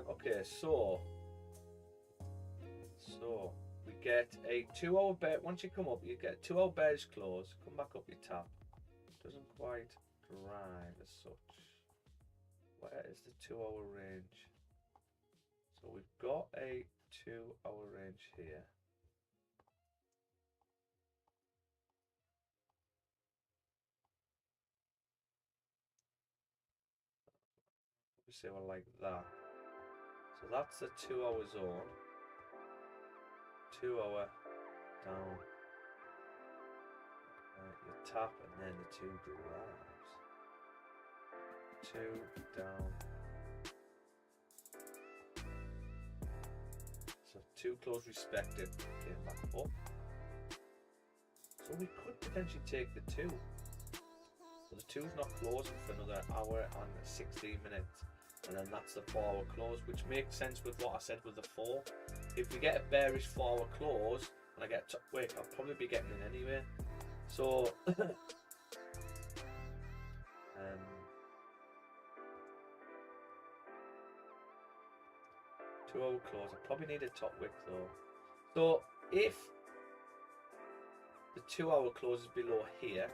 Okay, so we get a 2-hour bear. Once you come up, you get a 2-hour bearish close. Come back up, your tap. Doesn't quite drive as such. Where is the 2-hour range? So we've got a 2-hour range here. We say one like that. So that's the 2-hour zone. 2-hour down. You tap and then the 2 drives. 2 down. So 2 close respected. Came back up. So we could potentially take the 2. So the 2's not closing for another hour and 16 minutes. And then that's the 4-hour close, which makes sense with what I said with the 4. If we get a bearish 4-hour close and I get top wick, I'll probably be getting in anyway. So 2-hour close, I probably need a top wick though. So if the 2-hour close is below here,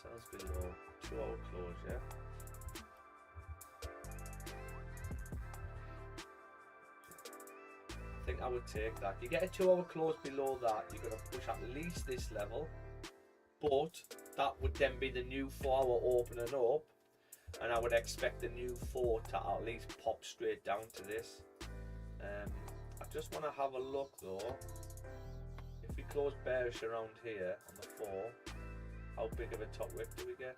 sells below 2-hour close, yeah. I think I would take that. You get a 2-hour close below that, you're going to push at least this level, but that would then be the new 4-hour opening up, and I would expect the new 4 to at least pop straight down to this. I just want to have a look though. If we close bearish around here on the 4, how big of a top wick do we get?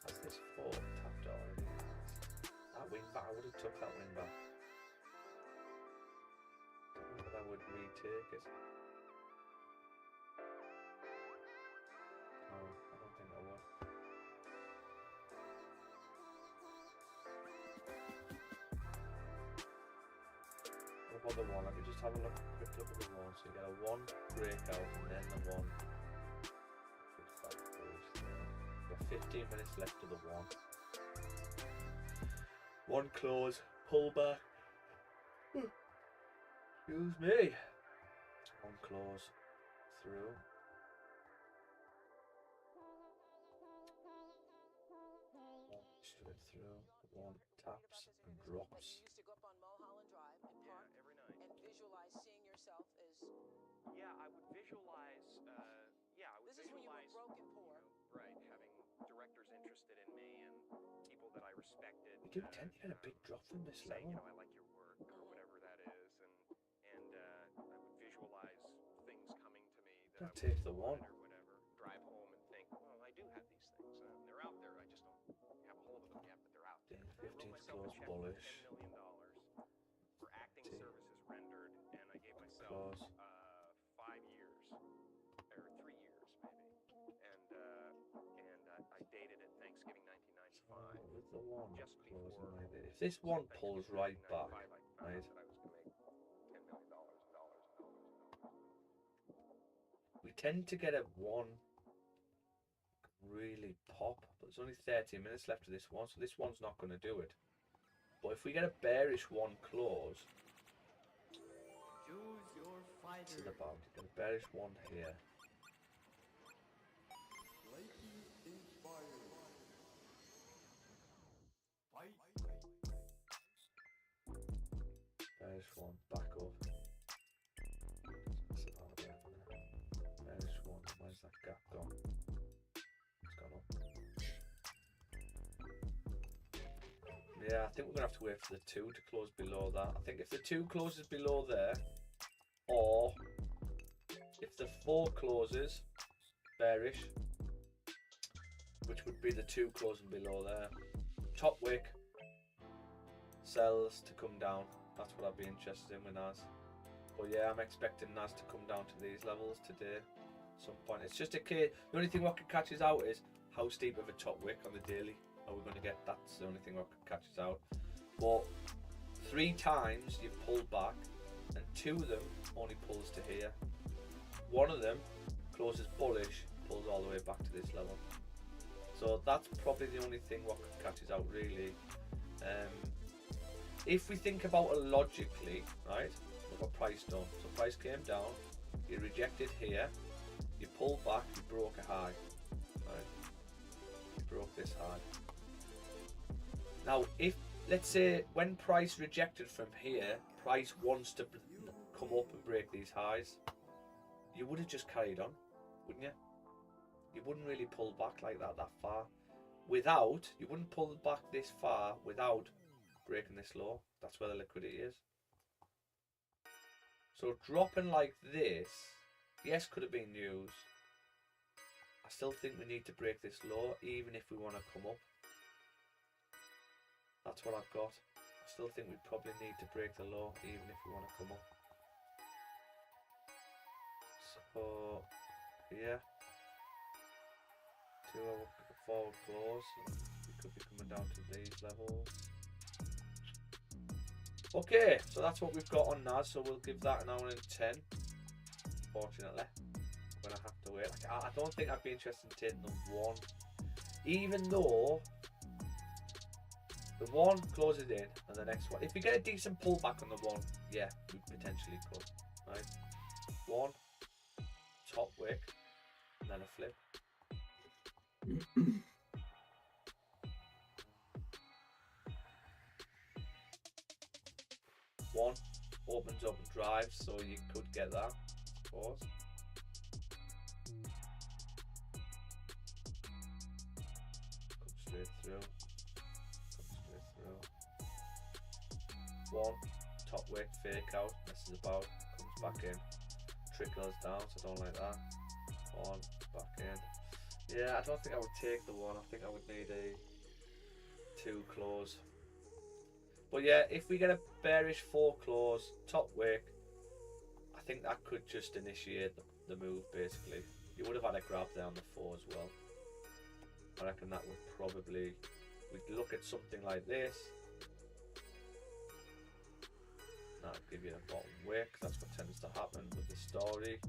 Has this 4 tapped already? That wing back, I would have took that wing back. I don't know if I would retake it. No, I don't think I would. What about the 1? Let me just have a look, quick look at the 1. So you get a 1 breakout and then the 1. We've got 15 minutes left of the 1. 1 close, pull back. Excuse me. 1 close through. 1 straight through. 1 taps and drops. Yeah, I would visualize. This is when you were broken poor. Right, having directors interested in me and people that I respected. You do tend to get a big drop from this saying, level. I like your work or whatever that is, and I would visualize things coming to me that Don't I take the wanted 1. or whatever. Drive home and think, well, I do have these things. They're out there. I just don't have a hold of them yet, but they're out there. 15th close bullish. $10 million for acting services rendered, and I gave myself Close. 5 years or 3 years maybe, and I dated it Thanksgiving 1995. With the 1 Just closing before like this. If this 1 pulls right back, I found right? out that I was going to make $10 million in dollars. We tend to get a 1 really pop, but there's only 30 minutes left of this 1, so this 1's not going to do it. But if we get a bearish 1 close, choose your fighter. to the bound, you get a bearish 1 here. Lightning inspired. Fight. Bearish 1, back up. That's about it. Bearish 1, where's that gap gone? It's gone up. Yeah, I think we're going to have to wait for the 2 to close below that. I think if the 2 closes below there, or if the 4 closes bearish, which would be the 2 closing below there, top wick, sells to come down. That's what I'd be interested in with NAS. But yeah, I'm expecting NAS to come down to these levels today at some point. It's just a case, the only thing what can catch us out is how steep of a top wick on the daily are we going to get. That's the only thing what can catch us out. But 3 times you've pulled back and 2 of them only pulls to here. 1 of them closes bullish, pulls all the way back to this level. So that's probably the only thing what can catch us out really. If we think about it logically, right, look what price done. So price came down, you rejected here, you pulled back, you broke a high, right? You broke this high. Now, if, let's say, when price rejected from here, price wants to come up and break these highs, you would have just carried on, wouldn't you? You wouldn't really pull back like that far. You wouldn't pull back this far without breaking this low. That's where the liquidity is. So dropping like this, yes, could have been news. I still think we need to break this low, even if we want to come up. That's what I've got. I still think we probably need to break the low, even if we want to come up. So, yeah. 2-hour forward close. We could be coming down to these levels. Okay, so that's what we've got on NAS. So we'll give that an hour and 10. Fortunately, I'm gonna have to wait. I don't think I'd be interested in taking the 1, even though the 1 closes in and the next one. If we get a decent pullback on the 1, yeah, we potentially could. Right, 1 top wick and then a flip. One opens up and drives, so you could get that, of course. straight through. Comes straight through. One, top wick, fake out, messes about, comes back in. Trickles down, so I don't like that. One, back in. Yeah, I don't think I would take the one. I think I would need a 2 close. But yeah, if we get a bearish 4 close, top wick, I think that could just initiate the move basically. You would have had a grab there on the 4 as well. I reckon that would probably, we'd look at something like this. That'll give you a bottom wick. That's what tends to happen with the story.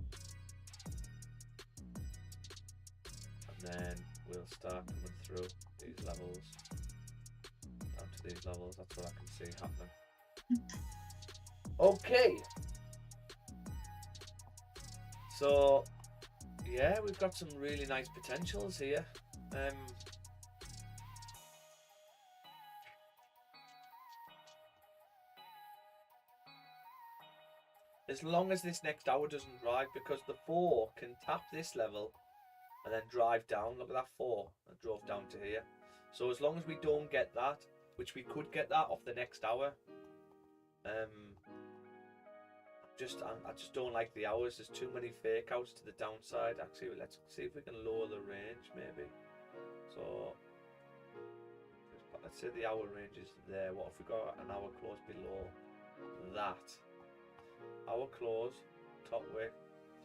And then we'll start coming through these levels. Down to these levels. That's what I can see happening. Okay. So, yeah, we've got some really nice potentials here. As long as this next hour doesn't drive, because the 4 can tap this level and then drive down. Look at that 4. I drove down to here. So as long as we don't get that, which we could get that off the next hour, I just don't like the hours. There's too many fake outs to the downside. Actually, let's see if we can lower the range maybe. So let's say the hour range is there. What if we got an hour close below that? Hour close, top wick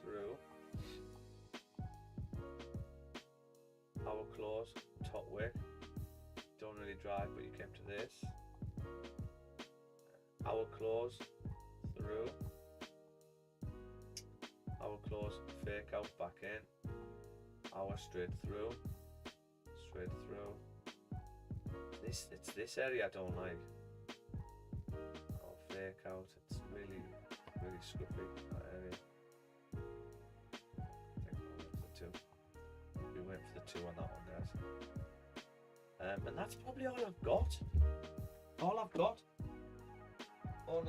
through. Hour close, top wick. Don't really drive, but you came to this. Hour close through. Hour close, fake out, back in. Hour straight through. Straight through. It's this area I don't like. Oh, fake out. It's really scruffy, that area. I think we'll wait for the 2. We went for the 2 on that one, guys. And that's probably all I've got. All I've got on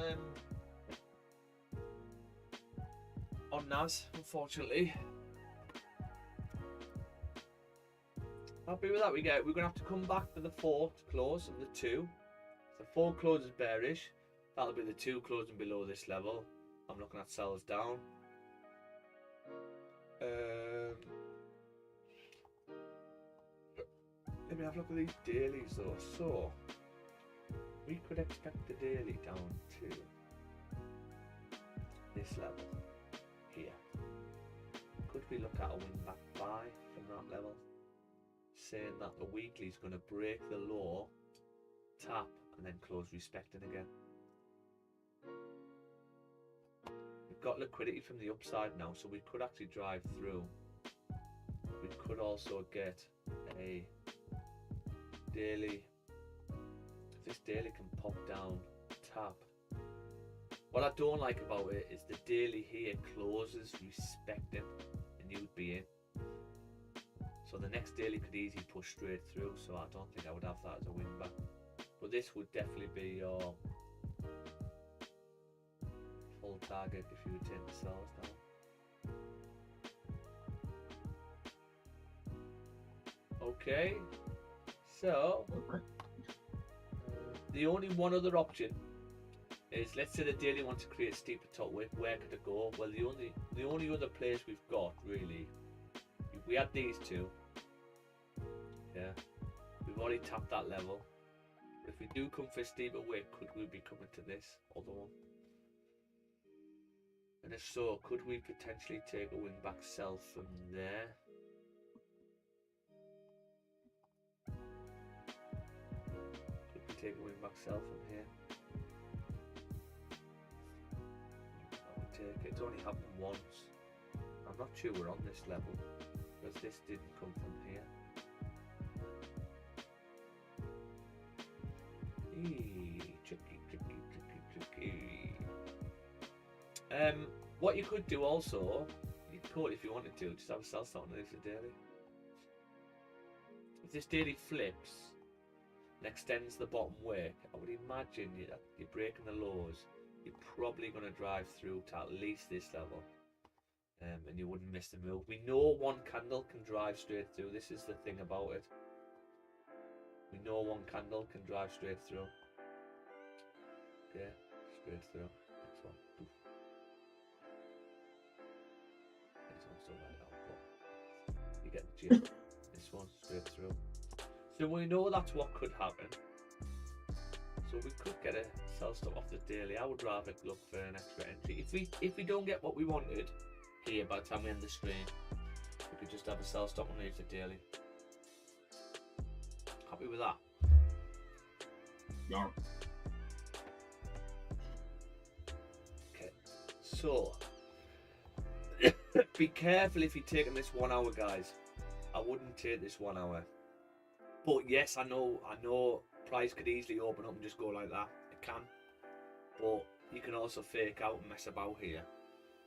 NAS, unfortunately. Happy with that. We're gonna have to come back for the 4 to close and the 2. The 4 closes bearish. That'll be the 2 closing below this level. I'm looking at sells down. Let me have a look at these dailies though. So we could expect the daily down to this level here. Could we look at a win back buy from that level? Saying that the weekly is going to break the low, tap, and then close respecting again. We've got liquidity from the upside now, so we could actually drive through. We could also get a daily. If this daily can pop down, tap. What I don't like about it is the daily here closes respecting, and you'd be in. So the next daily could easily push straight through, so I don't think I would have that as a win back. But this would definitely be your full target if you would take the sells down. Okay, so the only one other option is, let's say the daily wants to create a steeper top wick. Where could it go? Well, the only other place we've got really, if we had these 2. Yeah, we've already tapped that level. If we do come for a steeper wick, could we be coming to this other one? And if so, could we potentially take a wing back sell from there? Could we take a wing back sell from here? I would take it. It's only happened once. I'm not sure we're on this level because this didn't come from here. Tricky. What you could do also, you could, if you wanted to, just have a sell start on this daily. If this daily flips and extends the bottom wick, I would imagine you're breaking the lows. You're probably going to drive through to at least this level, and you wouldn't miss the move. We know one candle can drive straight through. This is the thing about it. We know one candle can drive straight through. Okay, straight through. Next one. Poof. This one's still right out, but you get the gist. This one straight through. So we know that's what could happen. So we could get a sell stop off the daily. I would rather look for an extra entry. If we don't get what we wanted here by the time we end the stream, we could just have a sell stop underneath the daily. Happy with that? Yeah. Okay. So be careful if you're taking this 1 hour, guys. I wouldn't take this 1 hour. But yes, I know price could easily open up and just go like that. It can. But you can also fake out and mess about here.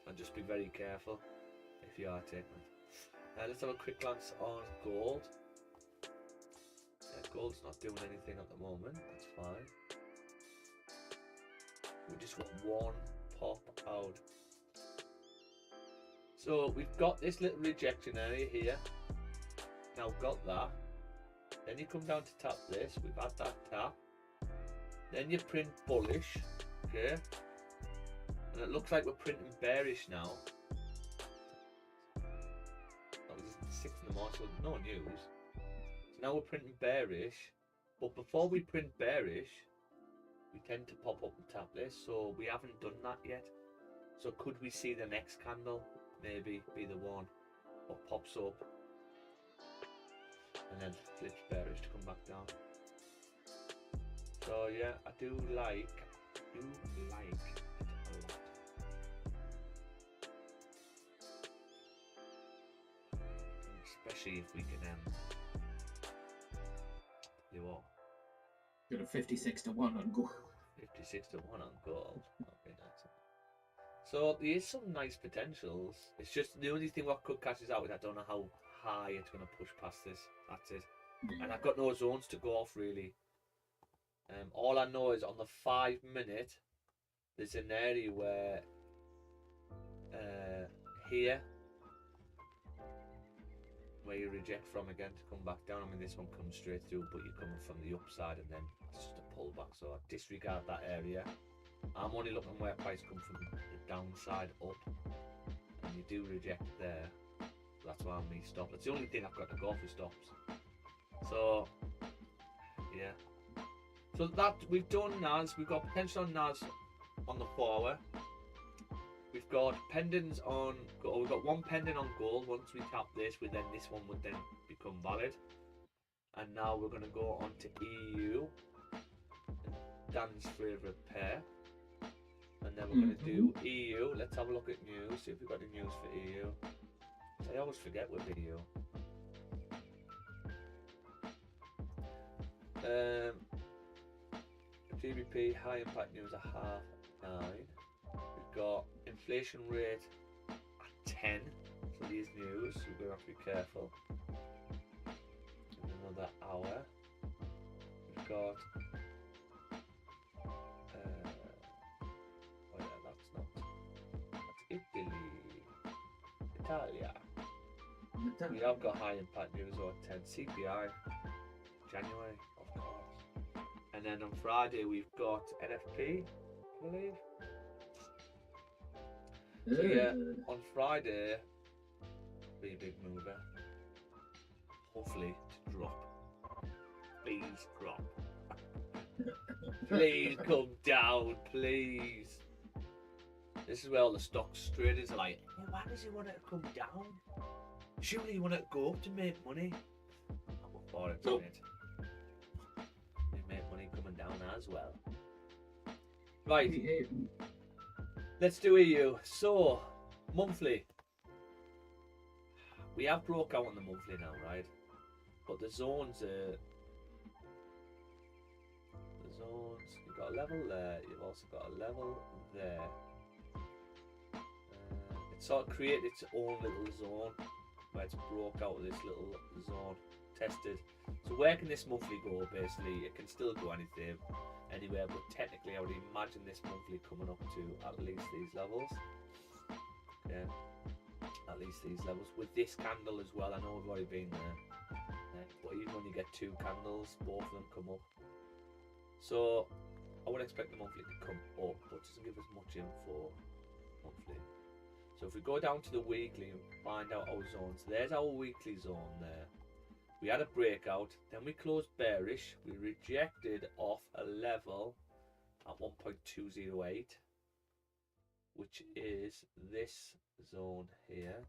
And just be very careful if you are taking it. Let's have a quick glance on gold. Yeah, gold's not doing anything at the moment. That's fine. We just got one pop out. So we've got this little rejection area here. Now got that. Then you come down to tap this. We've had that tap. Then you print bullish. Okay. And it looks like we're printing bearish now. That was 6 in the morning, so no news. So now we're printing bearish. But before we print bearish, we tend to pop up and tap this. So we haven't done that yet. So could we see the next candle maybe be the one what pops up and then flips bearish to come back down? So yeah, I do like it a lot. Especially if we can do what? Got a 56 to 1 on gold. 56 to 1 on gold. Okay, nice. So there is some nice potentials. It's just the only thing what could catch us out is I don't know how high it's going to push past this. That's it. And I've got no zones to go off really. All I know is on the 5 minute, there's an area where here where you reject from again to come back down. I mean, this one comes straight through, but you're coming from the upside and then it's just a pullback. So I disregard that area. I'm only looking where price comes from the downside up, and you do reject there. That's why I'm me stop. It's the only thing I've got to go for stops. So yeah. So that we've done NAS. We've got potential on NAS on the 4 hour. We've got pendants on. We've got one pendant on gold. Once we tap this, this one would then become valid. And now we're going to go on to EU. Dan's favourite pair. And then we're going to do EU. Let's have a look at news. See if we've got any news for EU. I always forget with EU. GBP high impact news at 9:30. We've got inflation rate at 10. So these news, so we're going to have to be careful. In another hour. We've got Italia. We have got high impact news or 10 CPI January, of course. And then on Friday we've got NFP, I believe. So yeah, on Friday be a big mover. Hopefully to drop. Please drop. Please come down, please. This is where all the stocks traders are like, hey, why does he want it to come down? Surely you want it to go up to make money. I'm up for it, mate. You make money coming down as well. Right. Let's do EU. So, monthly. We have broke out on the monthly now, right? But the zones are... You've got a level there. You've also got a level there. It sort of created its own little zone where it's broke out of this little zone, tested. So where can this monthly go? Basically, it can still go anywhere, but technically I would imagine this monthly coming up to at least these levels. Okay, at least these levels with this candle as well. I know we've already been there. But even when you get 2 candles, both of them come up. So I would expect the monthly to come up, but it doesn't give us much info monthly. So if we go down to the weekly and find out our zones, there's our weekly zone there. We had a breakout, then we closed bearish. We rejected off a level at 1.208, which is this zone here.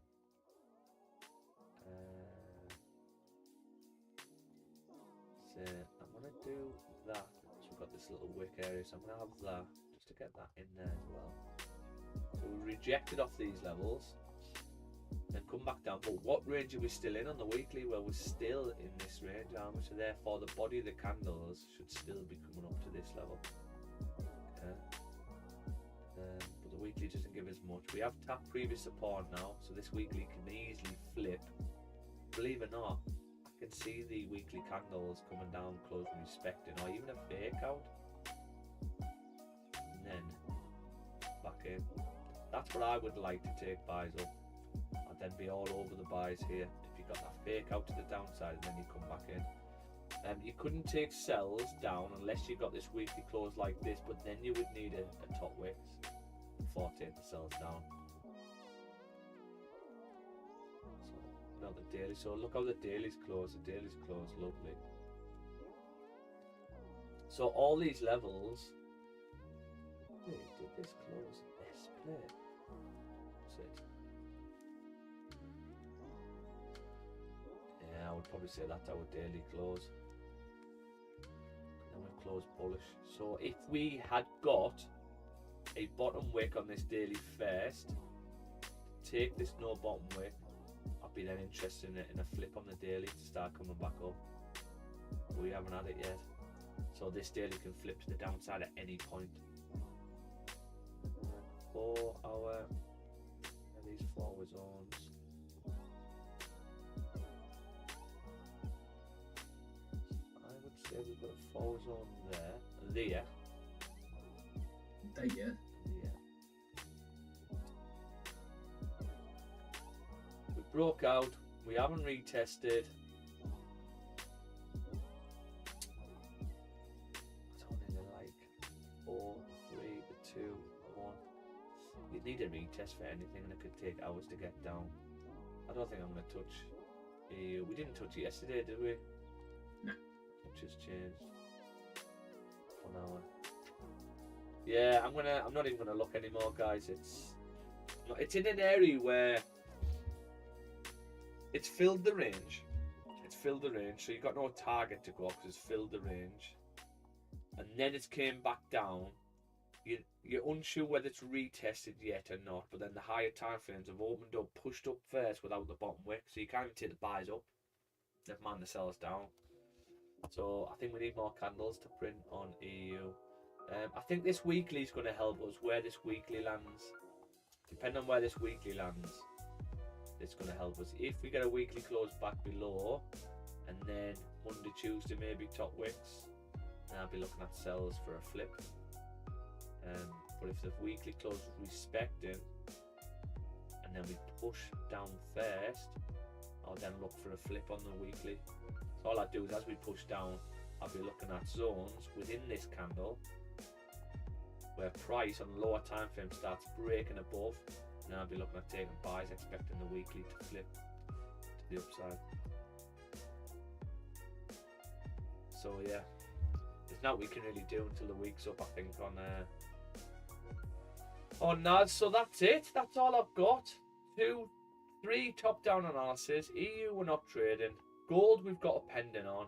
So I'm going to do that. So we've got this little wick area, so I'm going to have that just to get that in there as well. So we rejected off these levels, then come back down. But what range are we still in on the weekly? Well, we're still in this range, aren't we? So therefore the body of the candles should still be coming up to this level. Okay. But the weekly doesn't give us much. We have tapped previous support now, so this weekly can easily flip. Believe it or not, I can see the weekly candles coming down close and respecting, or even a fake out, and then back in. That's what I would like to take buys up, and then be all over the buys here. If you got that fake out to the downside and then you come back in. You couldn't take sells down unless you got this weekly close like this, but then you would need a top wicks before taking the sells down. So, not the daily. So look how the daily's closed. The daily's closed, lovely. So all these levels. Wait, did this close? Yes, play. That's it. Yeah, I would probably say that's our daily close. And we've closed bullish. So if we had got a bottom wick on this daily first, take this no bottom wick, I'd be then interested in a flip on the daily to start coming back up. But we haven't had it yet. So this daily can flip to the downside at any point. For our these forward zones. I would say we've got a forward zone there. There. We broke out, we haven't retested. It's only like 4, 3, 2, 1. You need a retest for anything and it could take hours to get down. I don't think I'm going to touch EU. We didn't touch it yesterday, did we? No. It just changed. 1 hour. Yeah, I'm not even gonna look anymore, guys. It's in an area where it's filled the range. It's filled the range, so you've got no target to go because it's filled the range. And then it's came back down. You're unsure whether it's retested yet or not, but then the higher time frames have opened up, pushed up first without the bottom wick, so you can't even take the buys up. Never mind the sells down. So I think we need more candles to print on EU. I think this weekly is going to help us where this weekly lands. Depending on where this weekly lands, it's going to help us. If we get a weekly close back below, and then Monday, Tuesday maybe top wicks, then I'll be looking at sells for a flip. But if the weekly close is respecting, and then we push down first, I'll then look for a flip on the weekly. So all I do is as we push down, I'll be looking at zones within this candle where price on the lower time frame starts breaking above, and then I'll be looking at taking buys, expecting the weekly to flip to the upside. So yeah, there's nothing we can really do until the week's up, I think, on NAS. So that's it. That's all I've got. 2, 3 top-down analysis. EU we're not trading. Gold we've got a pending on.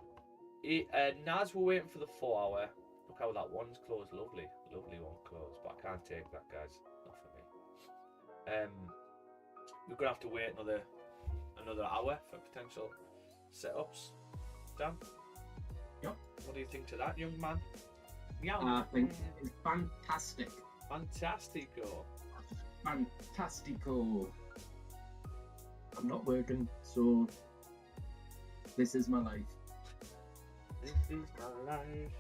NAS we're waiting for the 4 hour. Look how that one's closed. Lovely one closed, but I can't take that, guys. Not for me. We're gonna have to wait another hour for potential setups. Dan? Yep. What do you think to that, young man? I think it's fantastic. Fantastico. Fantastico. I'm not working, so this is my life. This is my life.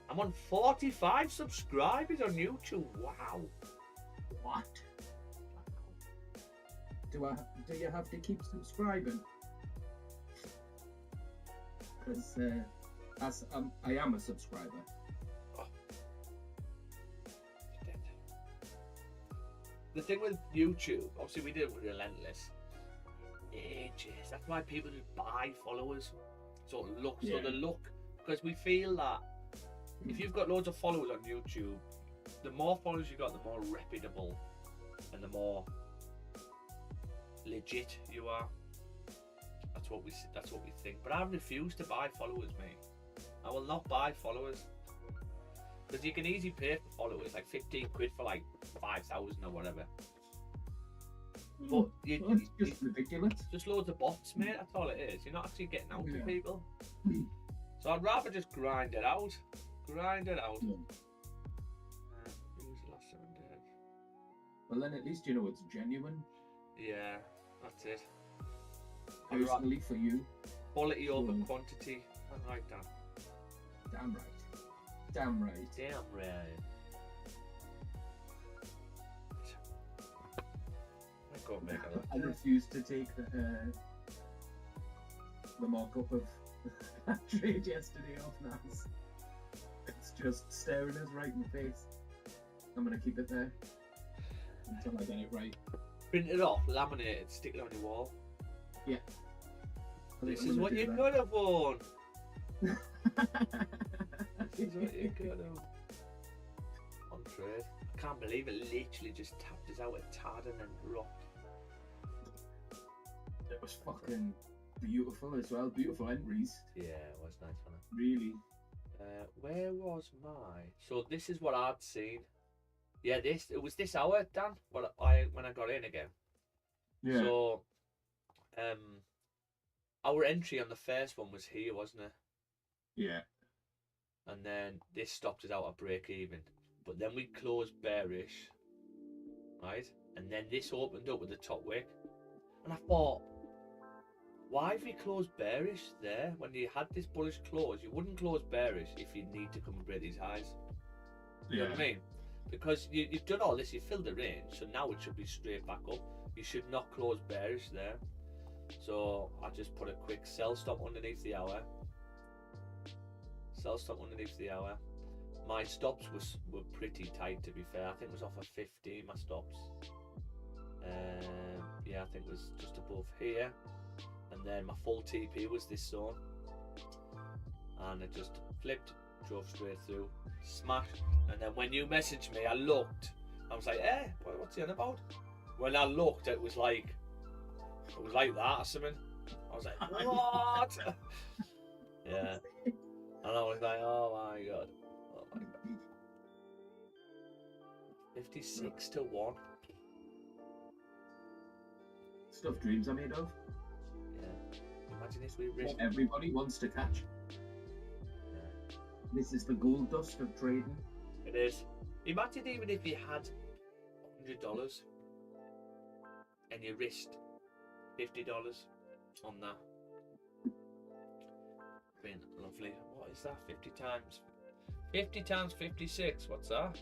I'm on 45 subscribers on YouTube. Wow. What? Do you have to keep subscribing? because I am a subscriber. The thing with YouTube, obviously we did it with Relentless. Ages. That's why people just buy followers. So look, so Yeah. the look, because we feel that if you've got loads of followers on YouTube, the more followers you got, the more reputable and the more legit you are. That's what we think. But I refuse to buy followers, mate. I will not buy followers. Because you can easily pay for followers, like 15 quid for like 5,000 or whatever. But It's just ridiculous. just loads of bots, mate. That's all it is. You're not actually getting out to Yeah. people. So I'd rather just grind it out. Grind it out. Yeah. Who's the last 7 days? Well, then at least you know it's genuine. Yeah, that's it. I'd ra- Personally, for you, Quality over Mm. quantity. I like that. damn right. Damn right. Damn right. I can't make it. I refuse to take the markup of that trade yesterday off NAS. It's just staring us right in the face. I'm gonna keep it there until I get it right. Print it off, laminate it, stick it on your wall. Yeah. I think This I'm is gonna what do you that. could have worn. This is what you could have. On trade. I can't believe it literally just tapped us out a tad and then dropped. It was fucking beautiful as well. Beautiful entries, Yeah, it was nice, wasn't really. it? Where was my? So this is what I'd seen. Yeah, it was this hour, Dan. When I got in again. Yeah. So, our entry on the first one was here, wasn't it? Yeah. And then this stopped us out at break even. But then we closed bearish, right? And then this opened up with the top wick. And I thought, why have you closed bearish there? When you had this bullish close, you wouldn't close bearish if you need to come and break these highs. You know what I mean? Because you've done all this, you filled the range, so now it should be straight back up. You should not close bearish there. So I just put a quick sell stop underneath the hour. Sell stop underneath the hour. My stops were pretty tight, to be fair. I think it was off of 50, my stops. Yeah, I think it was just above here. And then my full TP was this zone. And it just flipped, drove straight through, smashed. And then when you messaged me, I looked. I was like, what's he on about? When I looked, it was like that or something. I was like, what? Yeah. And I was like, oh my god. Oh my god. 56 to 1. Stuff dreams are made of. Yeah. Imagine if we What risked. everybody wants to catch. Yeah. This is the gold dust of trading. It is. Imagine even if you had $100 and you risked $50 on that. Been lovely. What is that? 50 times 56. What's that?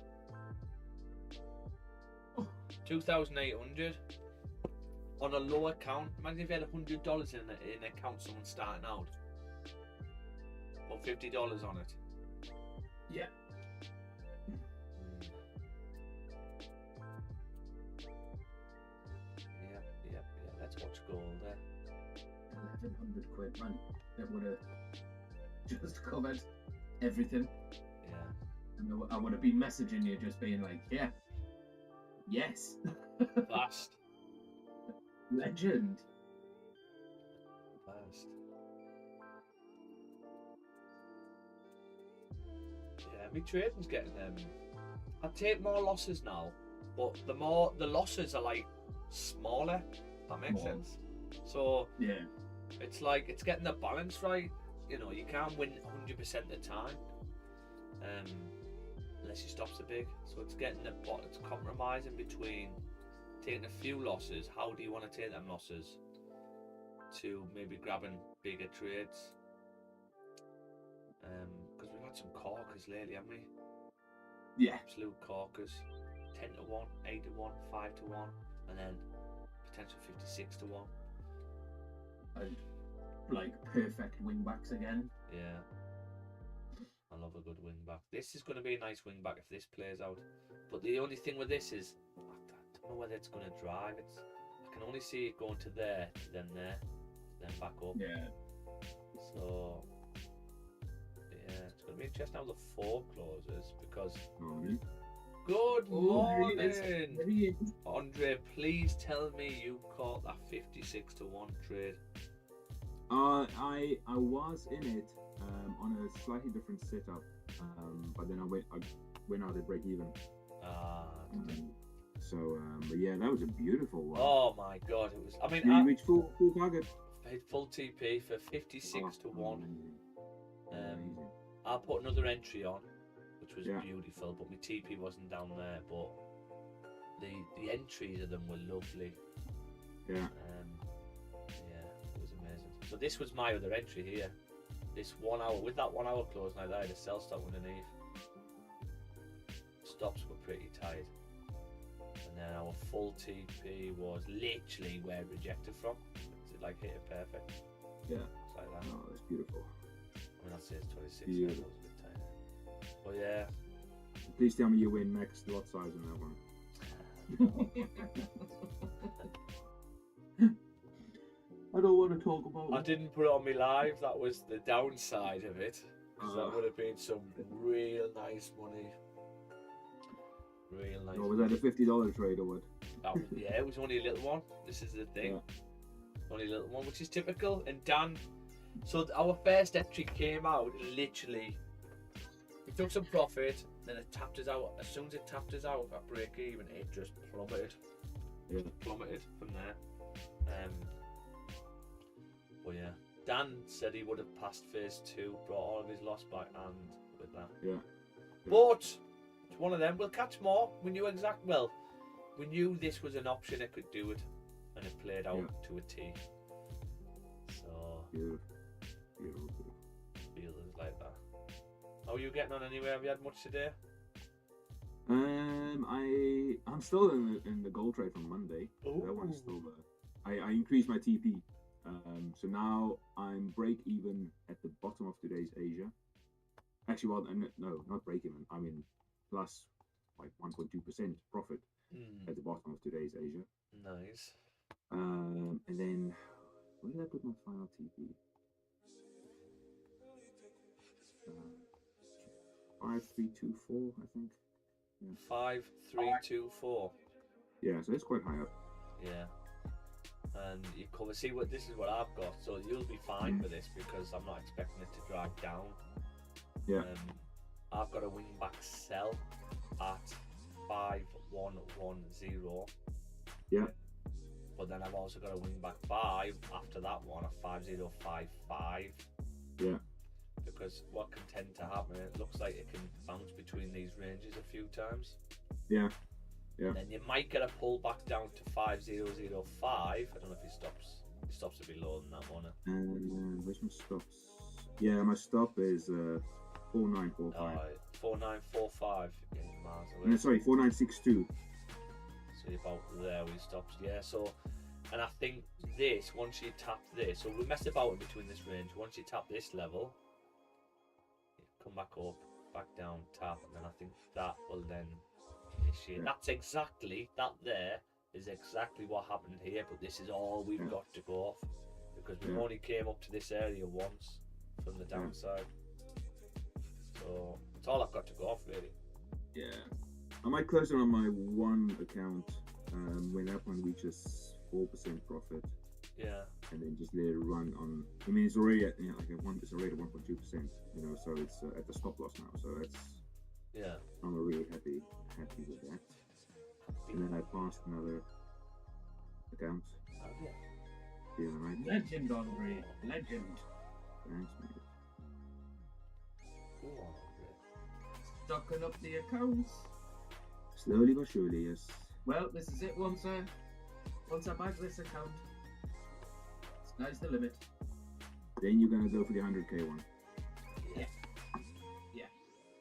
2,800 on a low account. Imagine if you had $100 in an account, someone starting out. Put $50 on it. Yeah. Yeah. Let's watch gold there. 1,100 quid, man. That would have just covered everything. Yeah. And I would have been messaging you, just being like, yeah, yes, Fast. legend. Fast. Yeah, my trading's getting I take more losses now, but the losses are like smaller. If that makes Small. sense. So Yeah. it's like it's getting the balance right. You know, you can't win 100% of the time, unless your stops are big. So it's getting it's compromising between taking a few losses. How do you want to take them losses? To maybe grabbing bigger trades. Because we've had some corkers lately, haven't we? Yeah. Absolute corkers. 10 to 1, 8 to 1, 5 to 1, and then potential 56 to 1. And like perfect wing backs again. Yeah. I love a good wing back. This is going to be a nice wing back if this plays out. But the only thing with this is, I don't know whether it's going to drive. I can only see it going to there, to then there, to then back up. Yeah. So, yeah, it's going to be interesting how the 4 closes because. Good morning, Andre. Please tell me you caught that 56 to 1 trade. I was in it on a slightly different setup, but then I went out at break even. But yeah, that was a beautiful one. Oh my god, it was. I mean, you reached full target. I hit full TP for 56 to 1. Amazing. I put another entry on, which was Yeah. beautiful, but my TP wasn't down there. But the entries of them were lovely. Yeah. Yeah, it was amazing. So this was my other entry here. This 1 hour, with that 1 hour close now, I had a sell stop underneath. Stops were pretty tight. And then our full TP was literally where it rejected from. It like hit it perfect. Yeah. It's like that. Oh, that's beautiful. I mean, I'd say it's 26. Yeah. So it was a bit tight. But yeah. Please tell me you win max lot size in that one. I don't want to talk about I didn't put it on me live. That was the downside of it. 'Cause that would have been some real nice money. Real nice. Oh, was that a $50 trade or what? That was, yeah, it was only a little one. This is the thing. Yeah. Only a little one, which is typical. And Dan, so our first entry came out literally. We took some profit, then it tapped us out. As soon as it tapped us out at break even, it just plummeted. Yeah. Plummeted from there. But yeah, Dan said he would have passed phase 2, brought all of his loss back, and with that. Yeah. But it's one of them. We'll catch more. We knew we knew this was an option that could do it, and it played out to a T. So Beautiful. Beautiful. feelings like that. How are you getting on anyway? Have you had much today? I'm still in the gold trade from Monday. Ooh. That one's still there. I increased my TP. So now I'm break even at the bottom of today's Asia. Actually, well, no, not break even. I mean, plus like 1.2% profit at the bottom of today's Asia. Nice. And then where did I put my final TP? 5324, I think. Yeah. 5324. Yeah, so it's quite high up. Yeah. And you cover. See what this is what I've got. So you'll be fine with this because I'm not expecting it to drag down. Yeah. I've got a wing back sell at 5110. Yeah. But then I've also got a wing back 5 after that one at 5055. Yeah. Because what can tend to happen, it looks like it can bounce between these ranges a few times. Yeah. Yeah. Then you might get a pull back down to 5005. I don't know if he stops. He stops a bit lower than that one. And where's my stops? Yeah, my stop is 4945. 4945. Yeah, miles away. No, sorry, 4962. So you're about there we stopped. Yeah, so, and I think this, once you tap this, so we messed about in between this range. Once you tap this level, you come back up, back down, tap, and then I think that will then initiate. Yeah. That's exactly, that there is exactly what happened here, but this is all we've got to go off because we only came up to this area once from the downside. So it's all I've got to go off really. Yeah. I might close it on my one account when that one reaches 4% profit. Yeah. And then just let it run on. I mean, it's already at it's already at 1.2%. You know, so it's at the stop loss now. So that's I'm really happy with that. And then I passed another account. Oh, yeah. Feeling right. Legend, Andre. Legend. Thanks, mate. Go on, Stocking up the accounts. Slowly but surely, yes. Well, this is it. Once I bag this account, sky's the limit. Then you're gonna go for the 100k one. Yeah.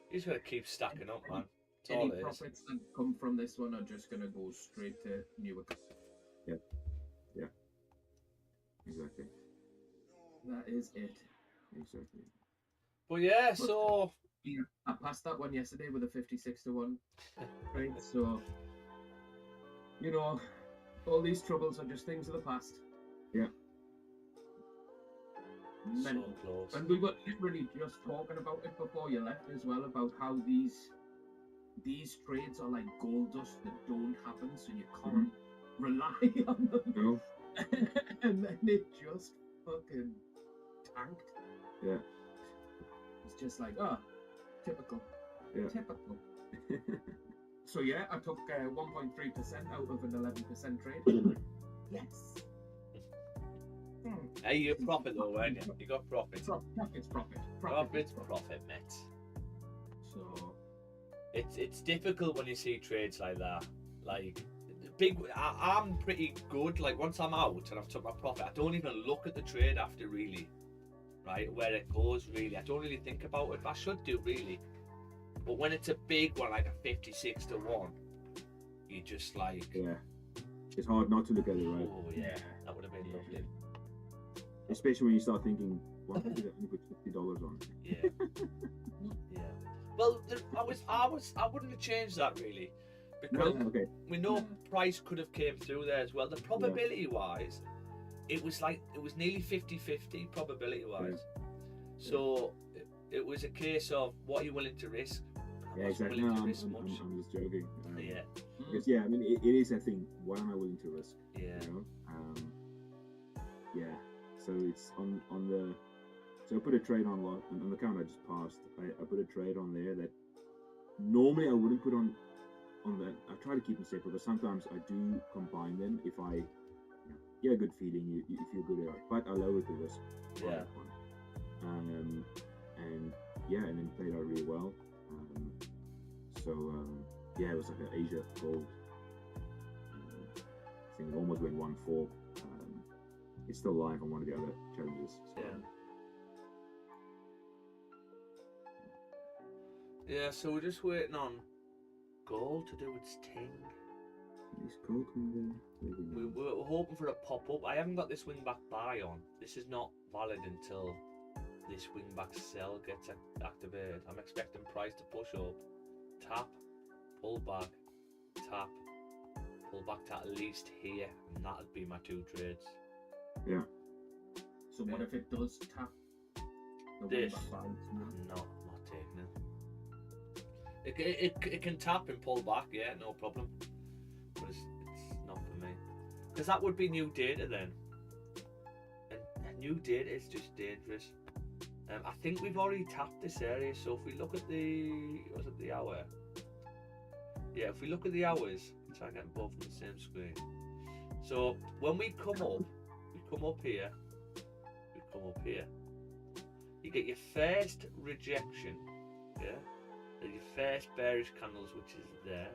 You just gotta keep stacking up, man. That's Any all it is. profits that come from this one are just gonna go straight to new account. Yeah. Exactly. That is it. Exactly. But yeah, so Yeah, I passed that one yesterday with a 56-1 trade. So, you know, all these troubles are just things of the past. Yeah. Mental. so close. And we were literally just talking about it before you left as well, about how these trades are like gold dust that don't happen, so you can't rely on them. No. And then it just fucking tanked. Yeah. It's just like, oh, typical. Yeah. Typical. So yeah, I took 1.3% out of an 11% trade. Yes. Hey, you profit though, weren't you? You got profit. Profit's profit. Profit's profit, mate. So It's difficult when you see trades like that. Like I'm pretty good. Like once I'm out and I've took my profit, I don't even look at the trade after really, right? Where it goes really. I don't really think about it. I should do really. But when it's a big one, like a 56-1, you just like, Yeah. It's hard not to look at it, right? oh yeah, that would have been lovely. Especially when you start thinking, why did I only put $50 on? Yeah. Yeah. Well, I wouldn't have changed that really, because Okay. we know price could have came through there as well. The probability wise, it was nearly 50-50 probability wise. So it was a case of what are you willing to risk? I Yeah, wasn't exactly. willing No, to I'm risk much. just joking. Yeah. Because yeah, I mean, it is a thing. What am I willing to risk? Yeah. You know? Yeah. So it's on the. So I put a trade on the account I just passed. I put a trade on there that normally I wouldn't put on the. I try to keep them separate, but sometimes I do combine them if I get a good feeling. You feel good about it, but I lowered the risk. on Yeah. that one. And yeah, and then played out really well. Yeah, it was like an Asia gold. I think it almost went 1-4. It's still live on one of the other challenges. So. Yeah, so we're just waiting on gold to do its thing. Is gold coming there? Maybe not. We're hoping for a pop up. I haven't got this wing back buy on. This is not valid until this wing back sell gets activated. I'm expecting price to push up, tap, pull back, tap, pull back to at least here, and that'd be my two trades. Yeah. So what if it does tap the This? wing back bounce? Not taking it. It can tap and pull back, yeah, no problem. But it's not for me. Because that would be new data then. And new data is just dangerous. I think we've already tapped this area, so if we look at the hour? Yeah, if we look at the hours, try and get them both on the same screen. So when we come up here, you get your first rejection, yeah? Then your first bearish candles, which is there.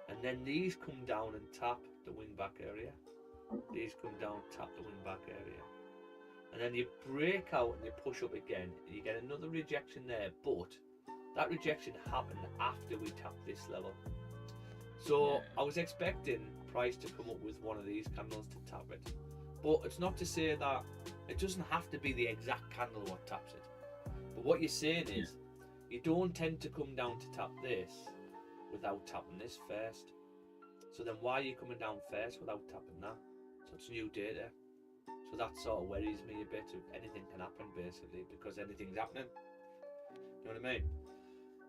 And then these come down and tap the wing back area. These come down, tap the wing back area. And then you break out and you push up again. And you get another rejection there, but that rejection happened after we tapped this level. So I was expecting price to come up with one of these candles to tap it. But it's not to say that it doesn't have to be the exact candle what taps it. But what you're saying is you don't tend to come down to tap this without tapping this first. So then why are you coming down first without tapping that? So it's new data. So that sort of worries me a bit. Anything can happen basically because anything's happening. You know what I mean?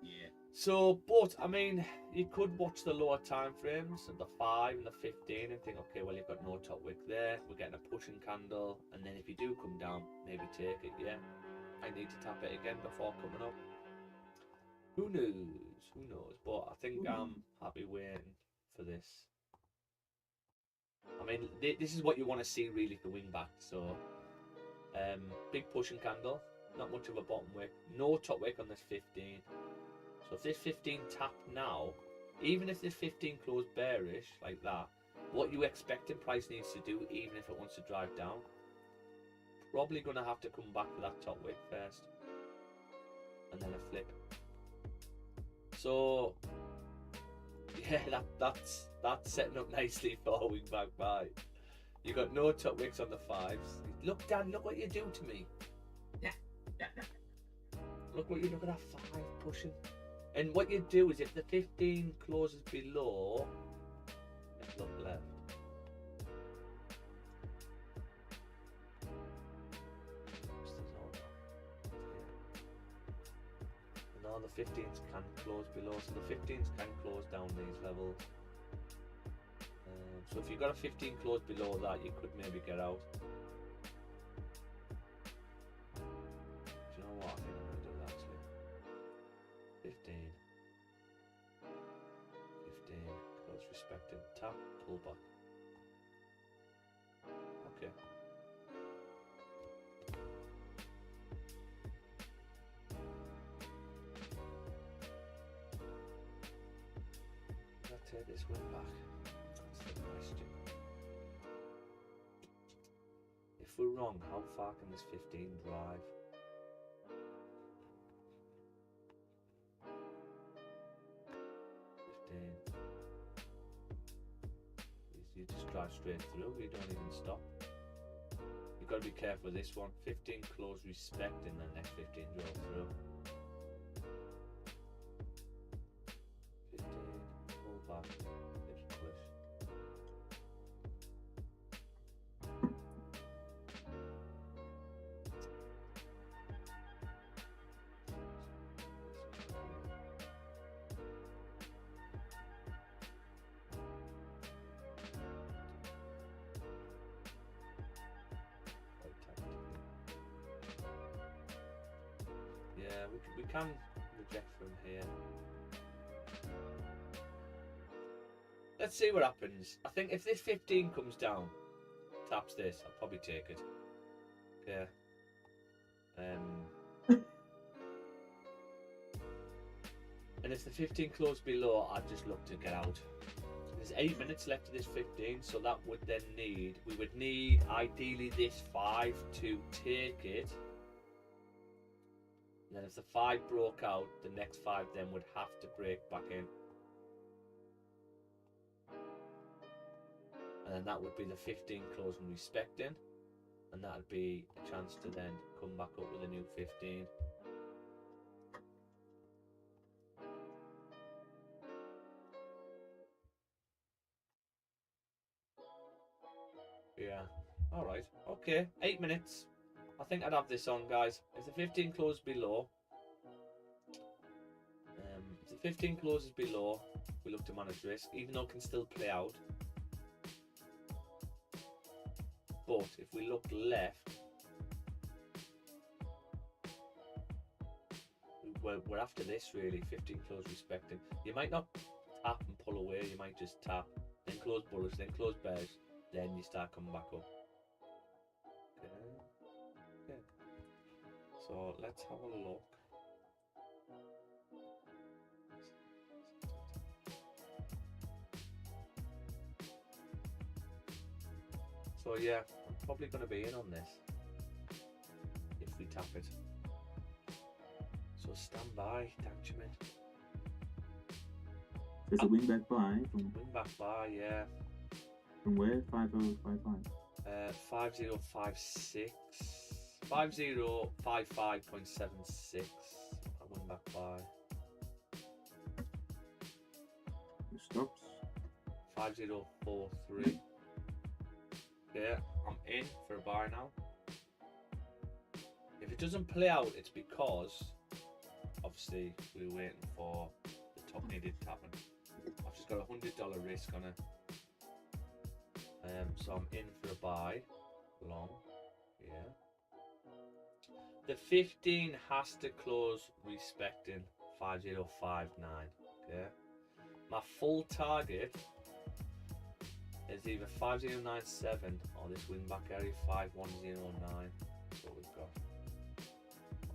Yeah. So, but I mean, you could watch the lower time frames of the 5 and the 15 and think, okay, well, you've got no top wick there. We're getting a pushing candle, and then if you do come down, maybe take it. Yeah, I need to tap it again before coming up. Who knows? Who knows? But I think I'm happy waiting for this. I mean, this is what you want to see really for wing back. So, big pushing candle, not much of a bottom wick, no top wick on this 15. So if this 15 tap now, even if this 15 closed bearish like that, what you expecting price needs to do, even if it wants to drive down, probably going to have to come back to that top wick first, and then a flip. So yeah, that's setting up nicely for a wing back buy. You got no top wicks on the 5s. Look, Dan, look what you do to me. Yeah. Look what you look at that 5 pushing. And what you do is if the 15 closes below, look left. No, the 15s can close below, so the 15s can close down these levels. So if you've got a 15 close below that, you could maybe get out. Do you know what? I think I'm going to do that actually. 15. 15. Close respected. Tap, pull back. Okay. Let's take this one back. That's the question. If we're wrong, how far can this 15 drive? You just drive straight through, you don't even stop. You've got to be careful with this one. 15 close respect and then next 15 drove through. 15, pull back, just push. Yeah, we can reject from here. Let's see what happens. I think if this 15 comes down, taps this, I'll probably take it. Okay. And if the 15 closed below, I'd just look to get out. There's 8 minutes left of this 15, so that would then need, we would need ideally this 5 to take it. And then if the 5 broke out, the next 5 then would have to break back in. And then that would be the 15 closing respecting. And that would be a chance to then come back up with a new 15. Yeah. Alright. Okay. 8 minutes. I think I'd have this on, guys. If the 15 closes below, if the 15 closes below, we look to manage risk, even though it can still play out. But if we look left, we're after this really. 15 close respecting. You might not tap and pull away. You might just tap, then close bullish, then close bearish, then you start coming back up. Okay. So let's have a look. So yeah, I'm probably going to be in on this if we tap it. So stand by, Benjamin. There's a wing back buy from Wing back buy, yeah. From where? 5055. 5056. 5055.76. I wing back buy. The stops. 5043. Okay, I'm in for a buy now. If it doesn't play out, it's because obviously we were waiting for the top needed to happen. I've just got a $100 risk on it. So I'm in for a buy. Long. Yeah. The 15 has to close respecting 5059. Okay. My full target is either 5097 or this wing back area 5109. That's what we've got.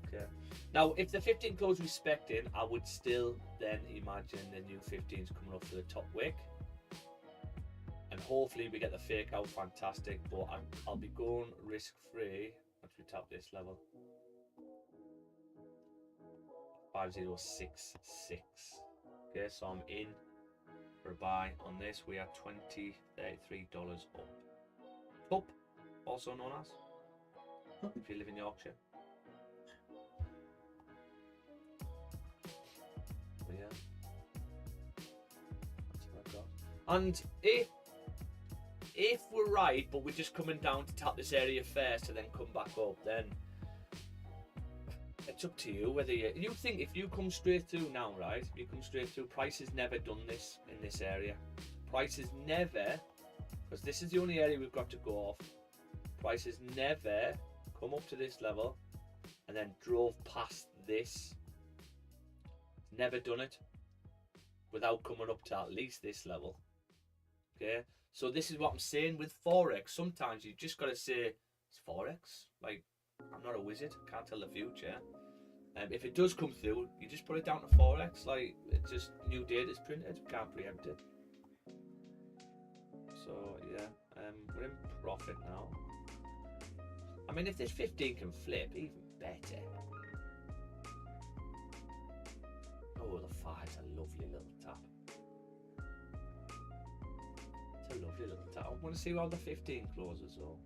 Okay. Now, if the 15 close respecting, I would still then imagine the new 15s coming up for the top wick. And hopefully we get the fake out, fantastic. But I'll be going risk free once we tap this level. 5066. Okay, so I'm in for a buy on this. We are $33 up. Tup, also known as, if you live in Yorkshire. But yeah, that's what I've got. And if we're right, but we're just coming down to tap this area first and then come back up, then it's up to you whether you think if you come straight through now, right? If you come straight through, price has never done this in this area. Price has never, because this is the only area we've got to go off. Price has never come up to this level and then drove past this. Never done it without coming up to at least this level. Okay, so this is what I'm saying with Forex. Sometimes you just got to say it's Forex. Like, I'm not a wizard, can't tell the future. If it does come through, you just put it down to Forex. Like, it's just new data is printed, can't preempt it. So yeah, we're in profit now. I mean, if this 15 can flip, even better. Oh, the 5's a lovely little tap. It's a lovely little tap. I want to see how the 15 closes though.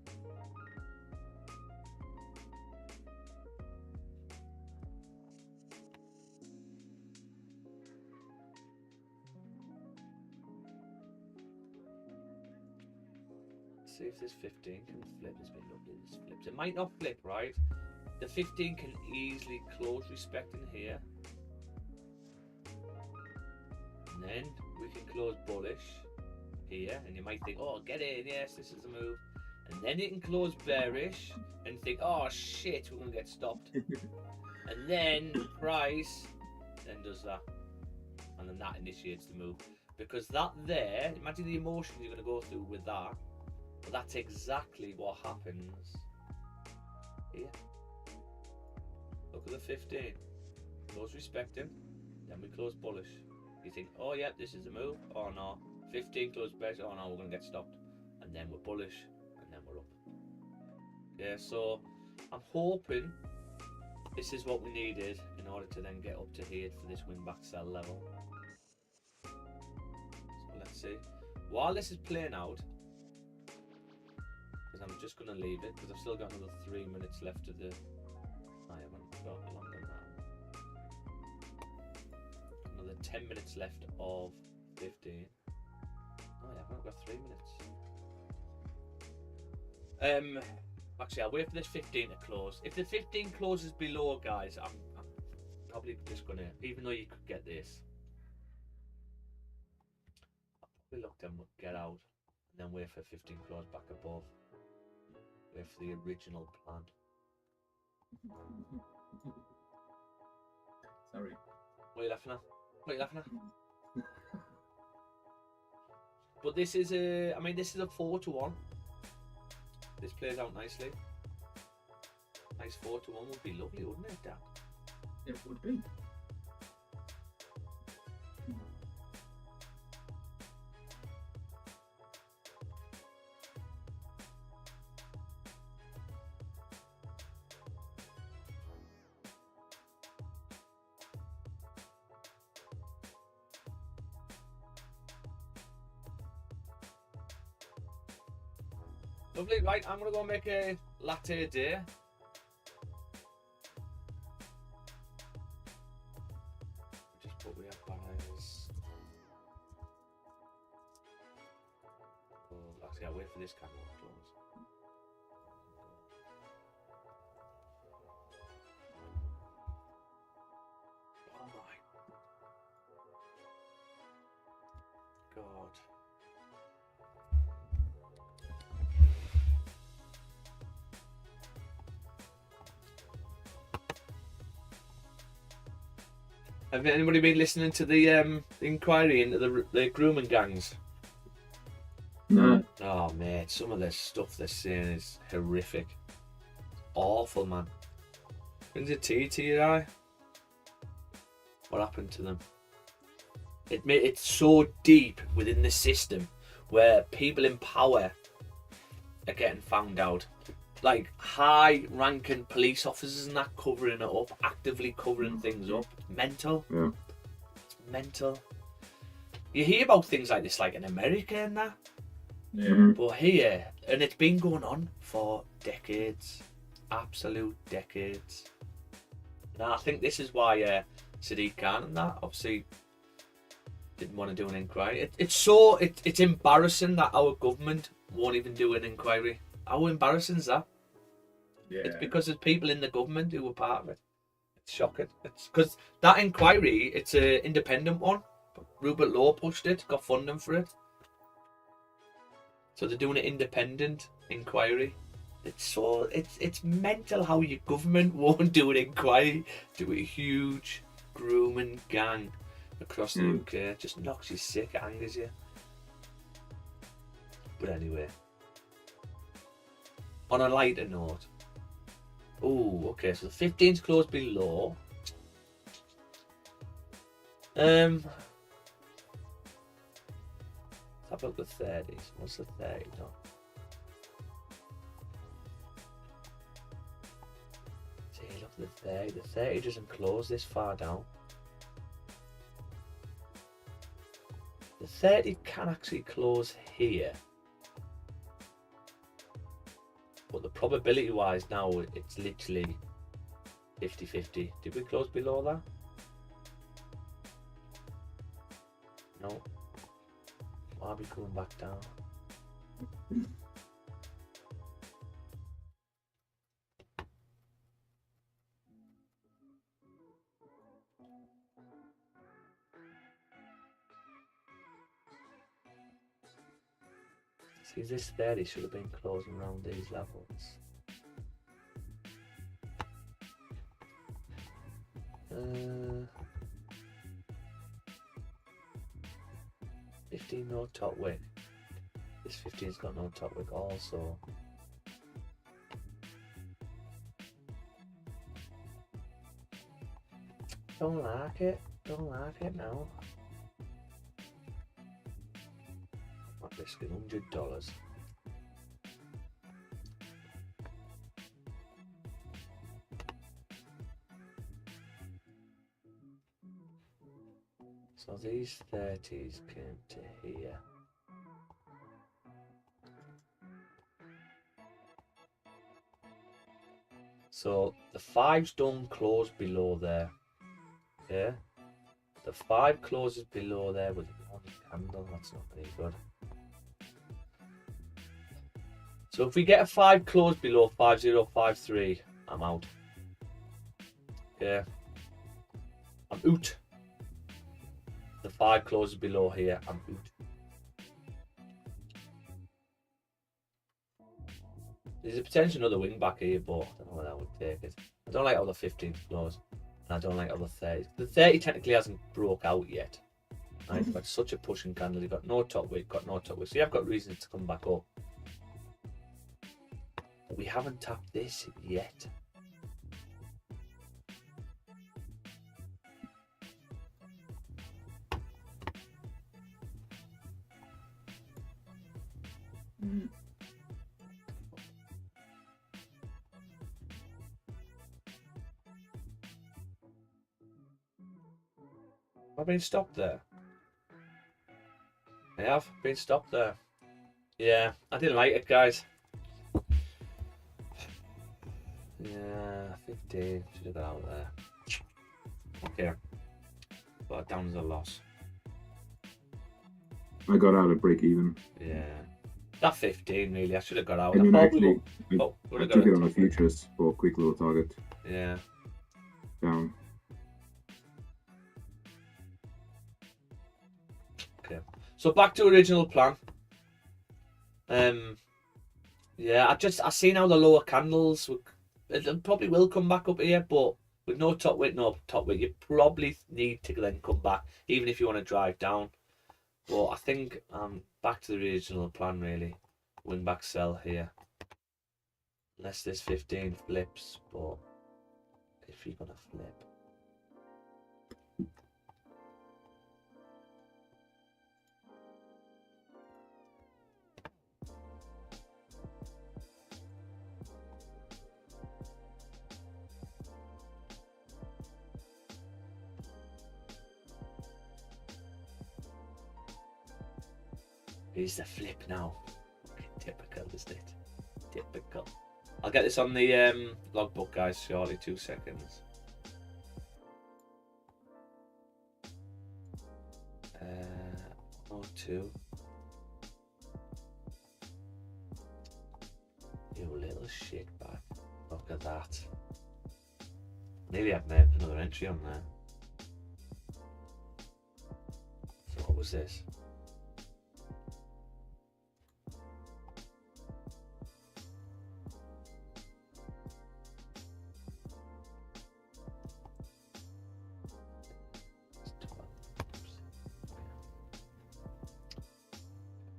See if this 15 can flip. It's been lovely, this flips. It might not flip, right? The 15 can easily close respecting here. And then we can close bullish here. And you might think, oh, get in, yes, this is the move. And then you can close bearish and think, oh shit, we're going to get stopped. And then price then does that. And then that initiates the move. Because that there, imagine the emotion you're going to go through with that. But that's exactly what happens here. Look at the 15. Close respecting, then we close bullish. You think, oh yeah, this is the move. Oh no. 15 close bearish. Oh no, we're gonna get stopped. And then we're bullish, and then we're up. Yeah, so I'm hoping this is what we needed in order to then get up to here for this win back sell level. So let's see. While this is playing out, I'm just going to leave it because I've still got another 3 minutes left of the. I haven't got longer than that. Another 10 minutes left of 15. Oh yeah, I've got 3 minutes. Actually, I'll wait for this 15 to close. If the 15 closes below, guys, I'm probably just going to, even though you could get this, I'll probably look them get out and then wait for 15 close back above. Wait for the original plan. Sorry. What are you laughing at? What are you laughing at? But this is a, I mean, this is a 4-to-1. This plays out nicely. Nice 4-to-1 would be lovely, wouldn't it, Dad? It would be. Lovely, right, I'm going to go make a latte day. Just put we have banners. Oh, actually, I'll wait for this candle to close. Oh my God. Have anybody been listening to the inquiry into the grooming gangs? No. Oh mate, some of the stuff they're saying is horrific. Awful, man. Brings a tear to your eye. What happened to them? It's so deep within the system where people in power are getting found out. Like high-ranking police officers and that covering it up, actively covering things up. It's mental. Yeah. It's mental. You hear about things like this, like in America and that. Yeah. But here, And it's been going on for decades, absolute decades. Now I think this is why Sadiq Khan and that obviously didn't want to do an inquiry. It's embarrassing that our government won't even do an inquiry. How embarrassing is that? Yeah. It's because there's people in the government who were part of it. It's shocking. It's because that inquiry, it's an independent one. Rupert Law pushed it, got funding for it. So they're doing an independent inquiry. It's mental how your government won't do an inquiry to a huge grooming gang across the UK. It just knocks you sick, it angers you. But anyway, on a lighter note. Oh, okay, so the 15's closed below. Let's have a look at the 30s. What's the 30 done? See, look at the 30. The 30 doesn't close this far down. The 30 can actually close here. But the probability wise now, it's literally 50-50. Did we close below that? No. Why are we coming back down? See, this 30 should have been closing around these levels. 15 no top wick. This 15's got no top wick also. Don't like it. Don't like it now. I'm risking $100. So these 30s came to here. So the 5s don't close below there. Yeah. The 5 closes below there with one candle. That's not very good. So if we get a 5 close below 5053, I'm out. Yeah. I'm out. The 5 closes below here, I'm out. There's a potential another wing back here, but I don't know whether I would take it. I don't like how the 15th close, and I don't like how the 30. The 30 technically hasn't broke out yet. Right? You've got such a pushing candle, you've got no top wick, got no top wick. So you have got reasons to come back up. But we haven't tapped this yet. I've been stopped there. I have been stopped there. Yeah, I didn't like it, guys. Yeah, 15. Should have got out there. Okay. But down as a loss. I got out at break even. Yeah. That 15 really, I should have got out. And then I actually, I took it on the a futures for a quick little target. Yeah. Down. Okay. So back to original plan. Yeah, I seen how the lower candles it probably will come back up here, but with no top wick, you probably need to then come back, even if you want to drive down. But I think back to the original plan really. Wing back sell here. Unless this 15 flips, but if you're gonna flip. Here's the flip now. Typical, isn't it? Typical. I'll get this on the logbook, guys, shortly. 2 seconds. 102. You little shit bag. Look at that. Nearly had another entry on there. So what was this?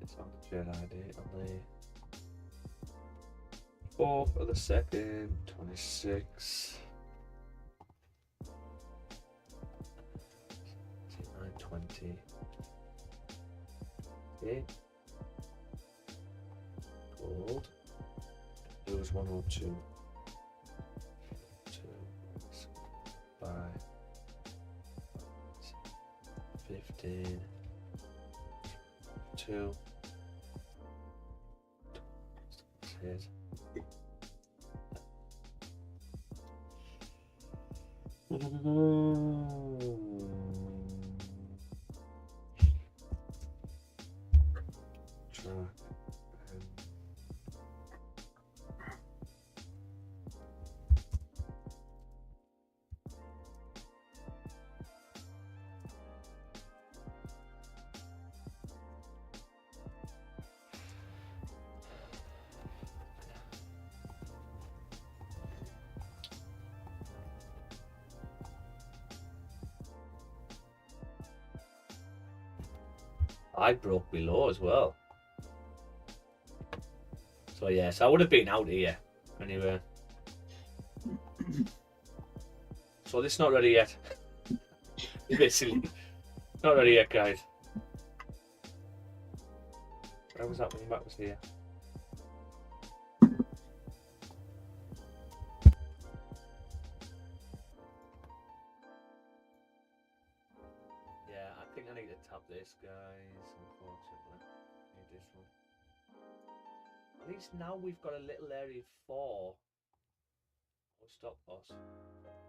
It's on the trade ID on the 4th of the 2nd, 26. 920. Okay. Gold. It was 102. 2. 5. 15. 2. That's it. Track. I broke below as well. So yes, I would have been out here anyway. So this is not ready yet. Basically, not ready yet, guys. Where was that when back was here? Yeah, I think I need to tap this, guys. Unfortunately, need this one. At least now we've got a little area for our stop loss.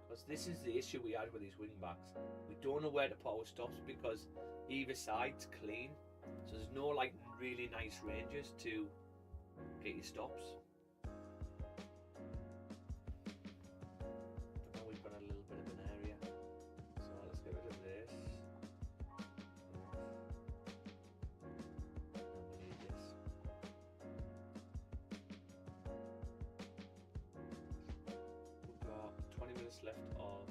Because this is the issue we had with these wingbacks. We don't know where to put our stops because either side's clean. So there's no like really nice ranges to get your stops. But now we've got a little bit of an area. So let's get rid of this. And we need this. We've got 20 minutes left of.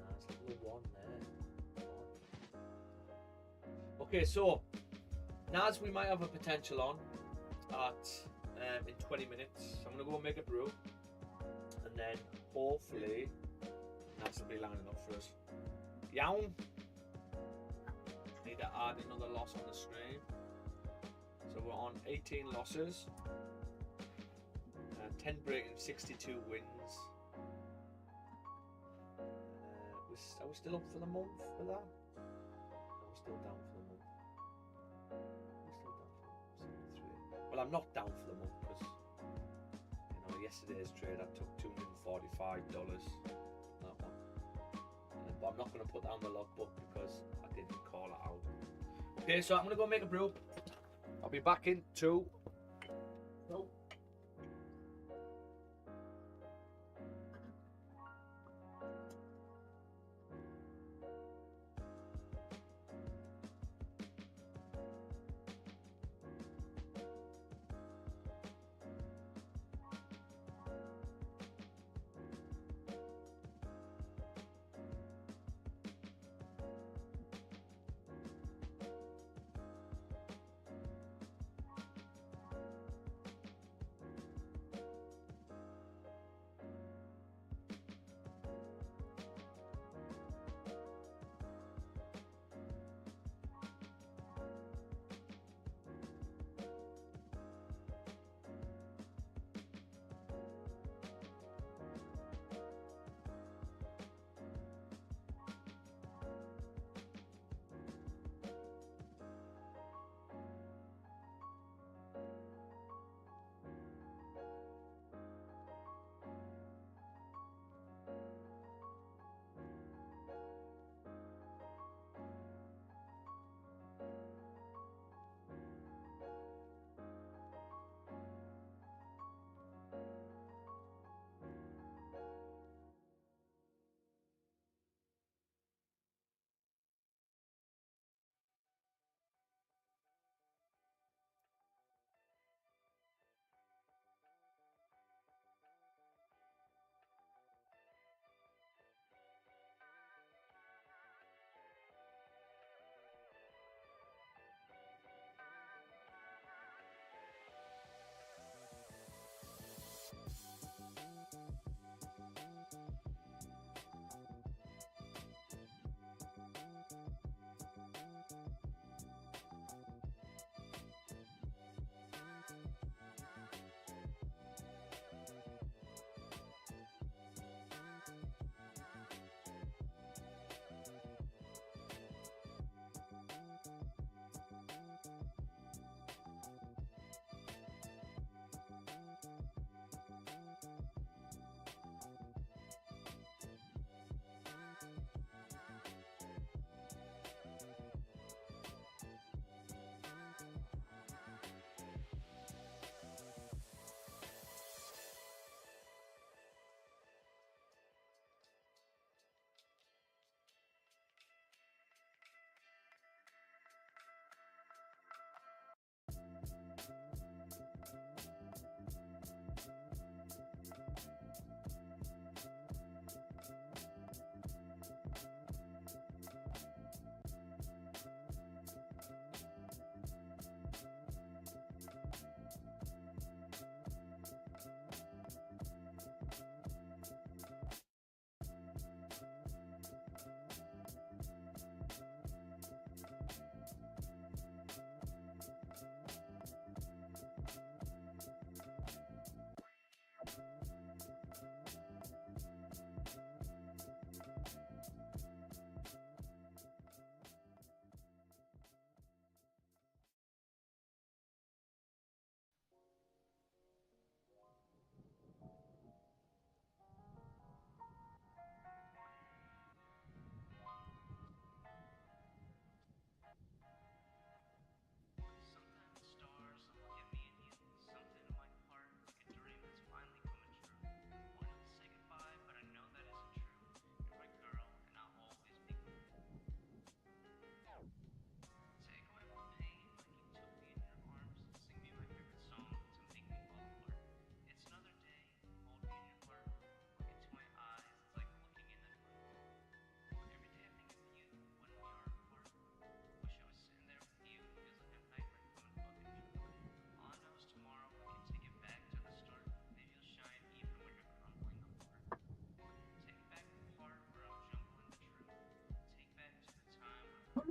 There's a little one there. Okay, so NAS we might have a potential on at in 20 minutes. So I'm gonna go and make a brew, and then hopefully NAS will be lining up for us. Yawn. Need to add another loss on the screen. So we're on 18 losses, 10 breaking, 62 wins. Are we still up for the month for that? No, we're still down for the month. We're still down for 73. Well, I'm not down for the month because yesterday's trade I took $245 that one. But I'm not going to put that on the logbook because I didn't call it out. Okay, so I'm going to go make a brew. I'll be back in 2. Nope.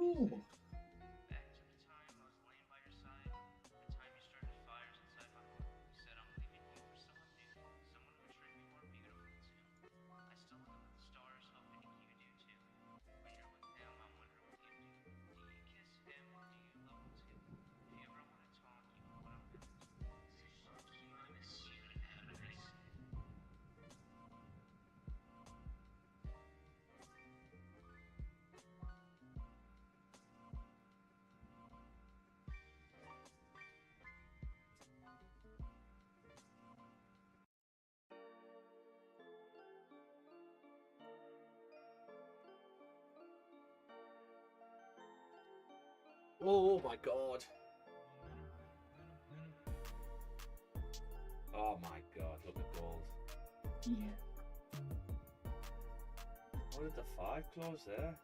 Oh, Back to the time I was laying by your side, the time you started fires inside my heart. You said I'm leaving you for someone new, someone who would treat me more beautiful too. I still look up at the stars, hoping you do too. When you're with him, I wonder what you do. Do you kiss him? Do you love him too? If you ever want to talk, you know what I'm gonna do. Fuck you, I miss you, and have a nice day. Oh my god. Oh my god, look at gold. yeah. How did the 5 close there?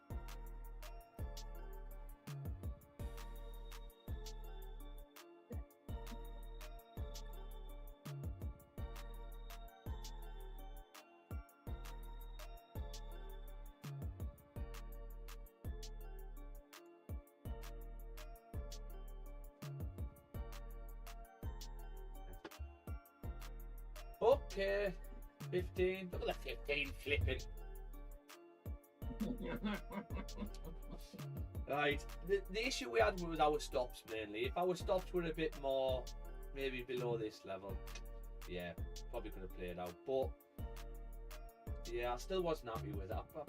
Okay, 15. Look at the 15 flipping. Right, the issue we had was our stops mainly. If our stops were a bit more, maybe below this level, yeah, probably could have played out. But yeah, I still wasn't happy with that. I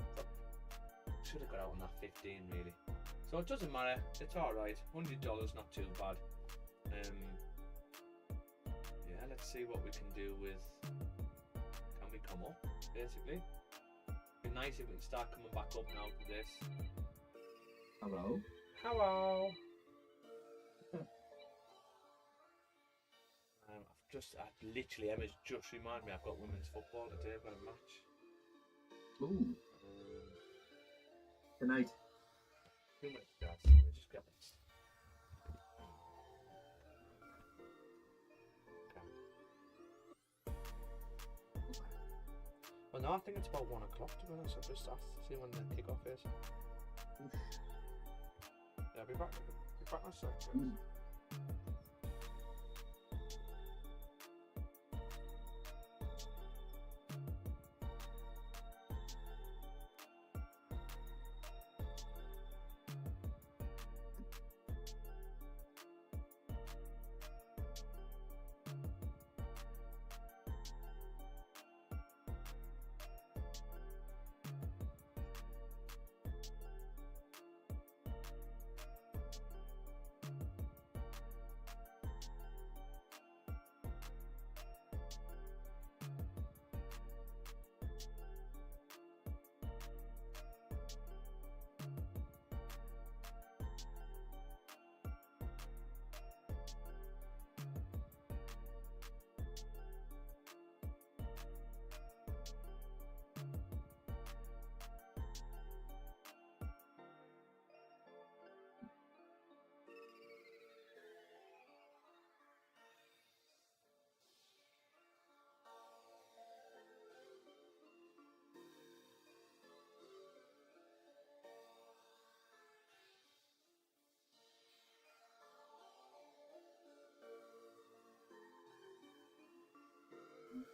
should have got out on that 15 really. So it doesn't matter. It's all right. $100, not too bad. Yeah, let's see what we can do with. Can we come up? Basically, it'd be nice if we can start coming back up now to this. Hello. Hello. Literally, Emma's just reminded me I've got women's football today. I've got a match. Ooh. Tonight. 2 minutes, guys. Let me just grab this. Well, no, I think it's about 1 o'clock to be honest. I'll just have to see when the kick-off is. Yeah, I'll be back. Be back in a sec.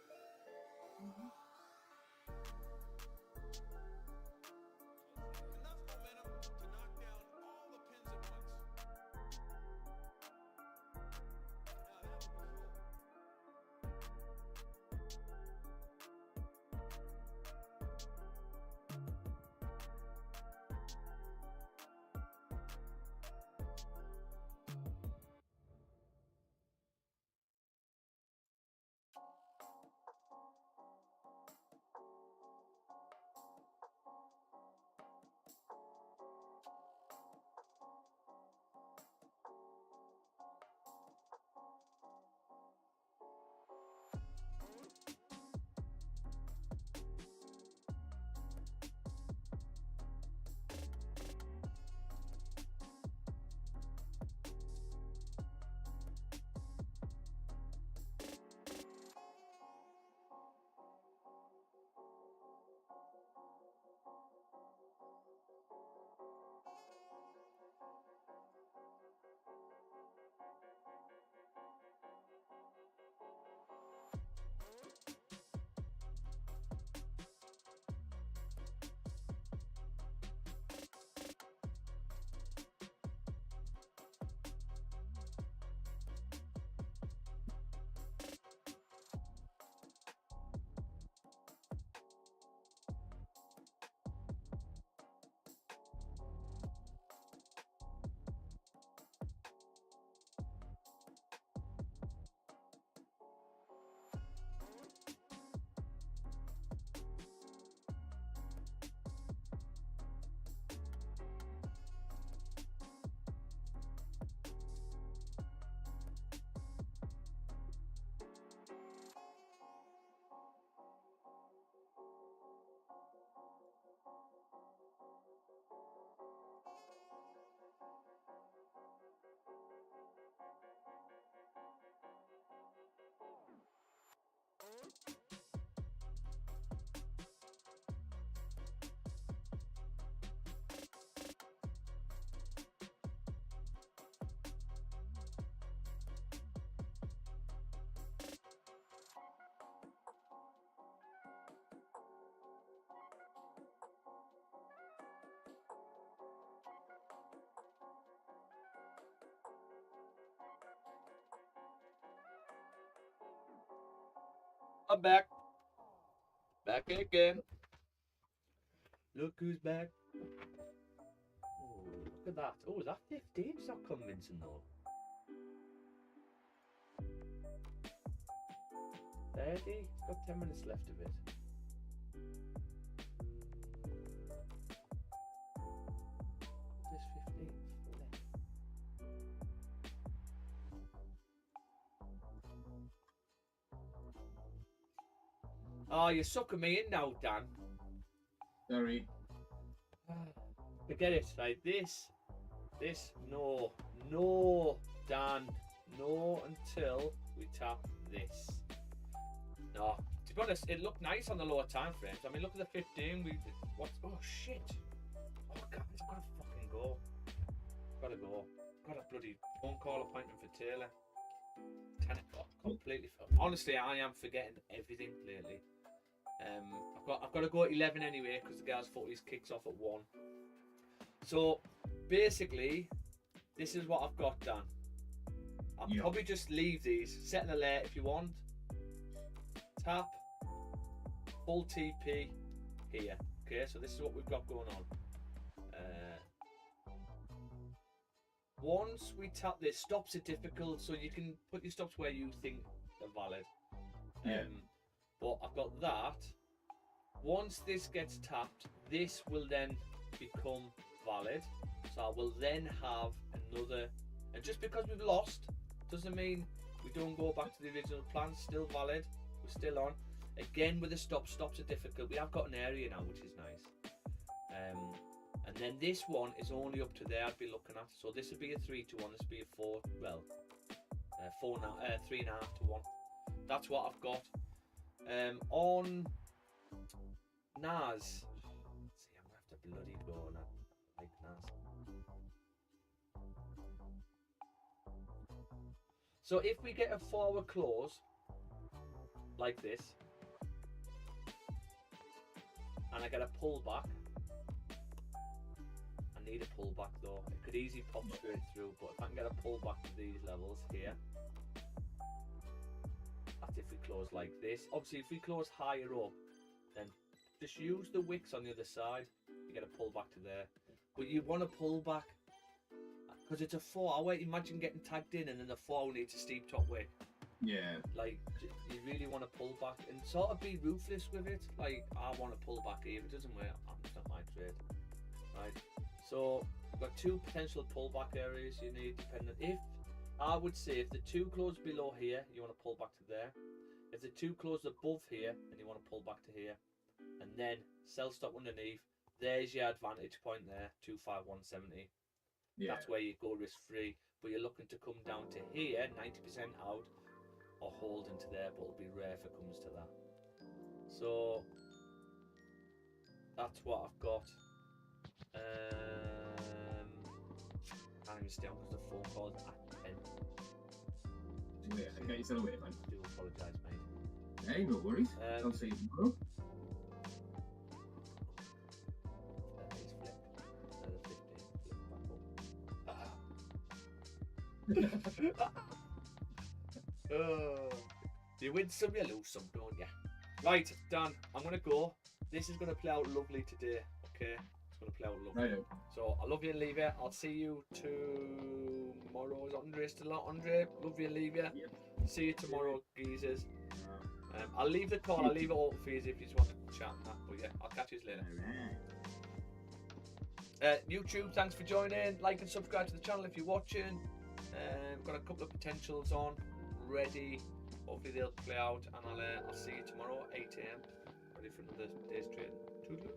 Guys. Enough momentum to knock down all the pins at once. Now that would be cool. I'm back. Back again. Look who's back. Oh, look at that. Oh, that 15's not convincing though. 30? It's got 10 minutes left of it. This 15. Oh, you're sucking me in now, Dan. Sorry. Forget it, right? This, no, Dan, no until we tap this. No, to be honest, it looked nice on the lower time frames. I mean, look at the 15. Oh shit! Oh god, it's gotta fucking go. Gotta go. Got a bloody phone call appointment for Taylor. 10 o'clock. Completely. Honestly, I am forgetting everything lately. I've got to go at 11 anyway because the girls' footies kicks off at 1. So basically, this is what I've got done. I'll probably just leave these, set an alert if you want. Tap, full TP here. Okay, so this is what we've got going on. Once we tap this, stops are difficult, so you can put your stops where you think are valid. But I've got that. Once this gets tapped, this will then become valid. So I will then have another, and just because we've lost doesn't mean we don't go back to the original plan. Still valid, we're still on. Again with the stops are difficult. We have got an area now, which is nice. And then this one is only up to there I'd be looking at. So this would be a 3 to 1, this would be a 4, well, 3.5 to 1. That's what I've got. On NAS, see, I'm gonna have to bloody go on that, like NAS. So if we get a forward close like this, and I get a pullback, I need a pullback though. It could easily pop straight through, but if I can get a pullback to these levels here, that's if we close like this. Obviously, if we close higher up, then just use the wicks on the other side. You get a pullback to there, but you want a pullback because it's a 4. I won't imagine getting tagged in and then the 4 needs a steep top wick. Yeah. Like, you really want to pull back and sort of be ruthless with it. Like, I want to pull back here. If it doesn't work, it's not my trade. Right. So I've got 2 potential pullback areas you need, depending. If I would say if the 2 close below here, you want to pull back to there. If the 2 close above here, then you want to pull back to here, and then sell stop underneath. There's your advantage point there, 25170. Yeah. That's where you go risk free, but you're looking to come down to here, 90% out, or hold into there, but it'll be rare if it comes to that. So that's what I've got. Can't even stay on because the phone call's at 10. Yeah, I get yourself away, man. I do apologise, mate. Hey, no worries. I'll see you tomorrow. He's flipped. Another 15. Flip back up. You win some, you lose some, don't you? Right, Dan, I'm going to go. This is going to play out lovely today, okay? It's going to play out lovely. Right. So I love you and leave you. I'll see you tomorrow. Is Andre still out? Andre, love you and leave you. Yep. See you tomorrow, geezers. I'll leave the call. I'll leave it open for you if you just want to chat and that. But yeah, I'll catch you later. YouTube, thanks for joining. Like and subscribe to the channel if you're watching. Got a couple of potentials on ready. Hopefully they'll play out, and I'll see you tomorrow at 8 AM. Ready for another day's trade. Toodaloo.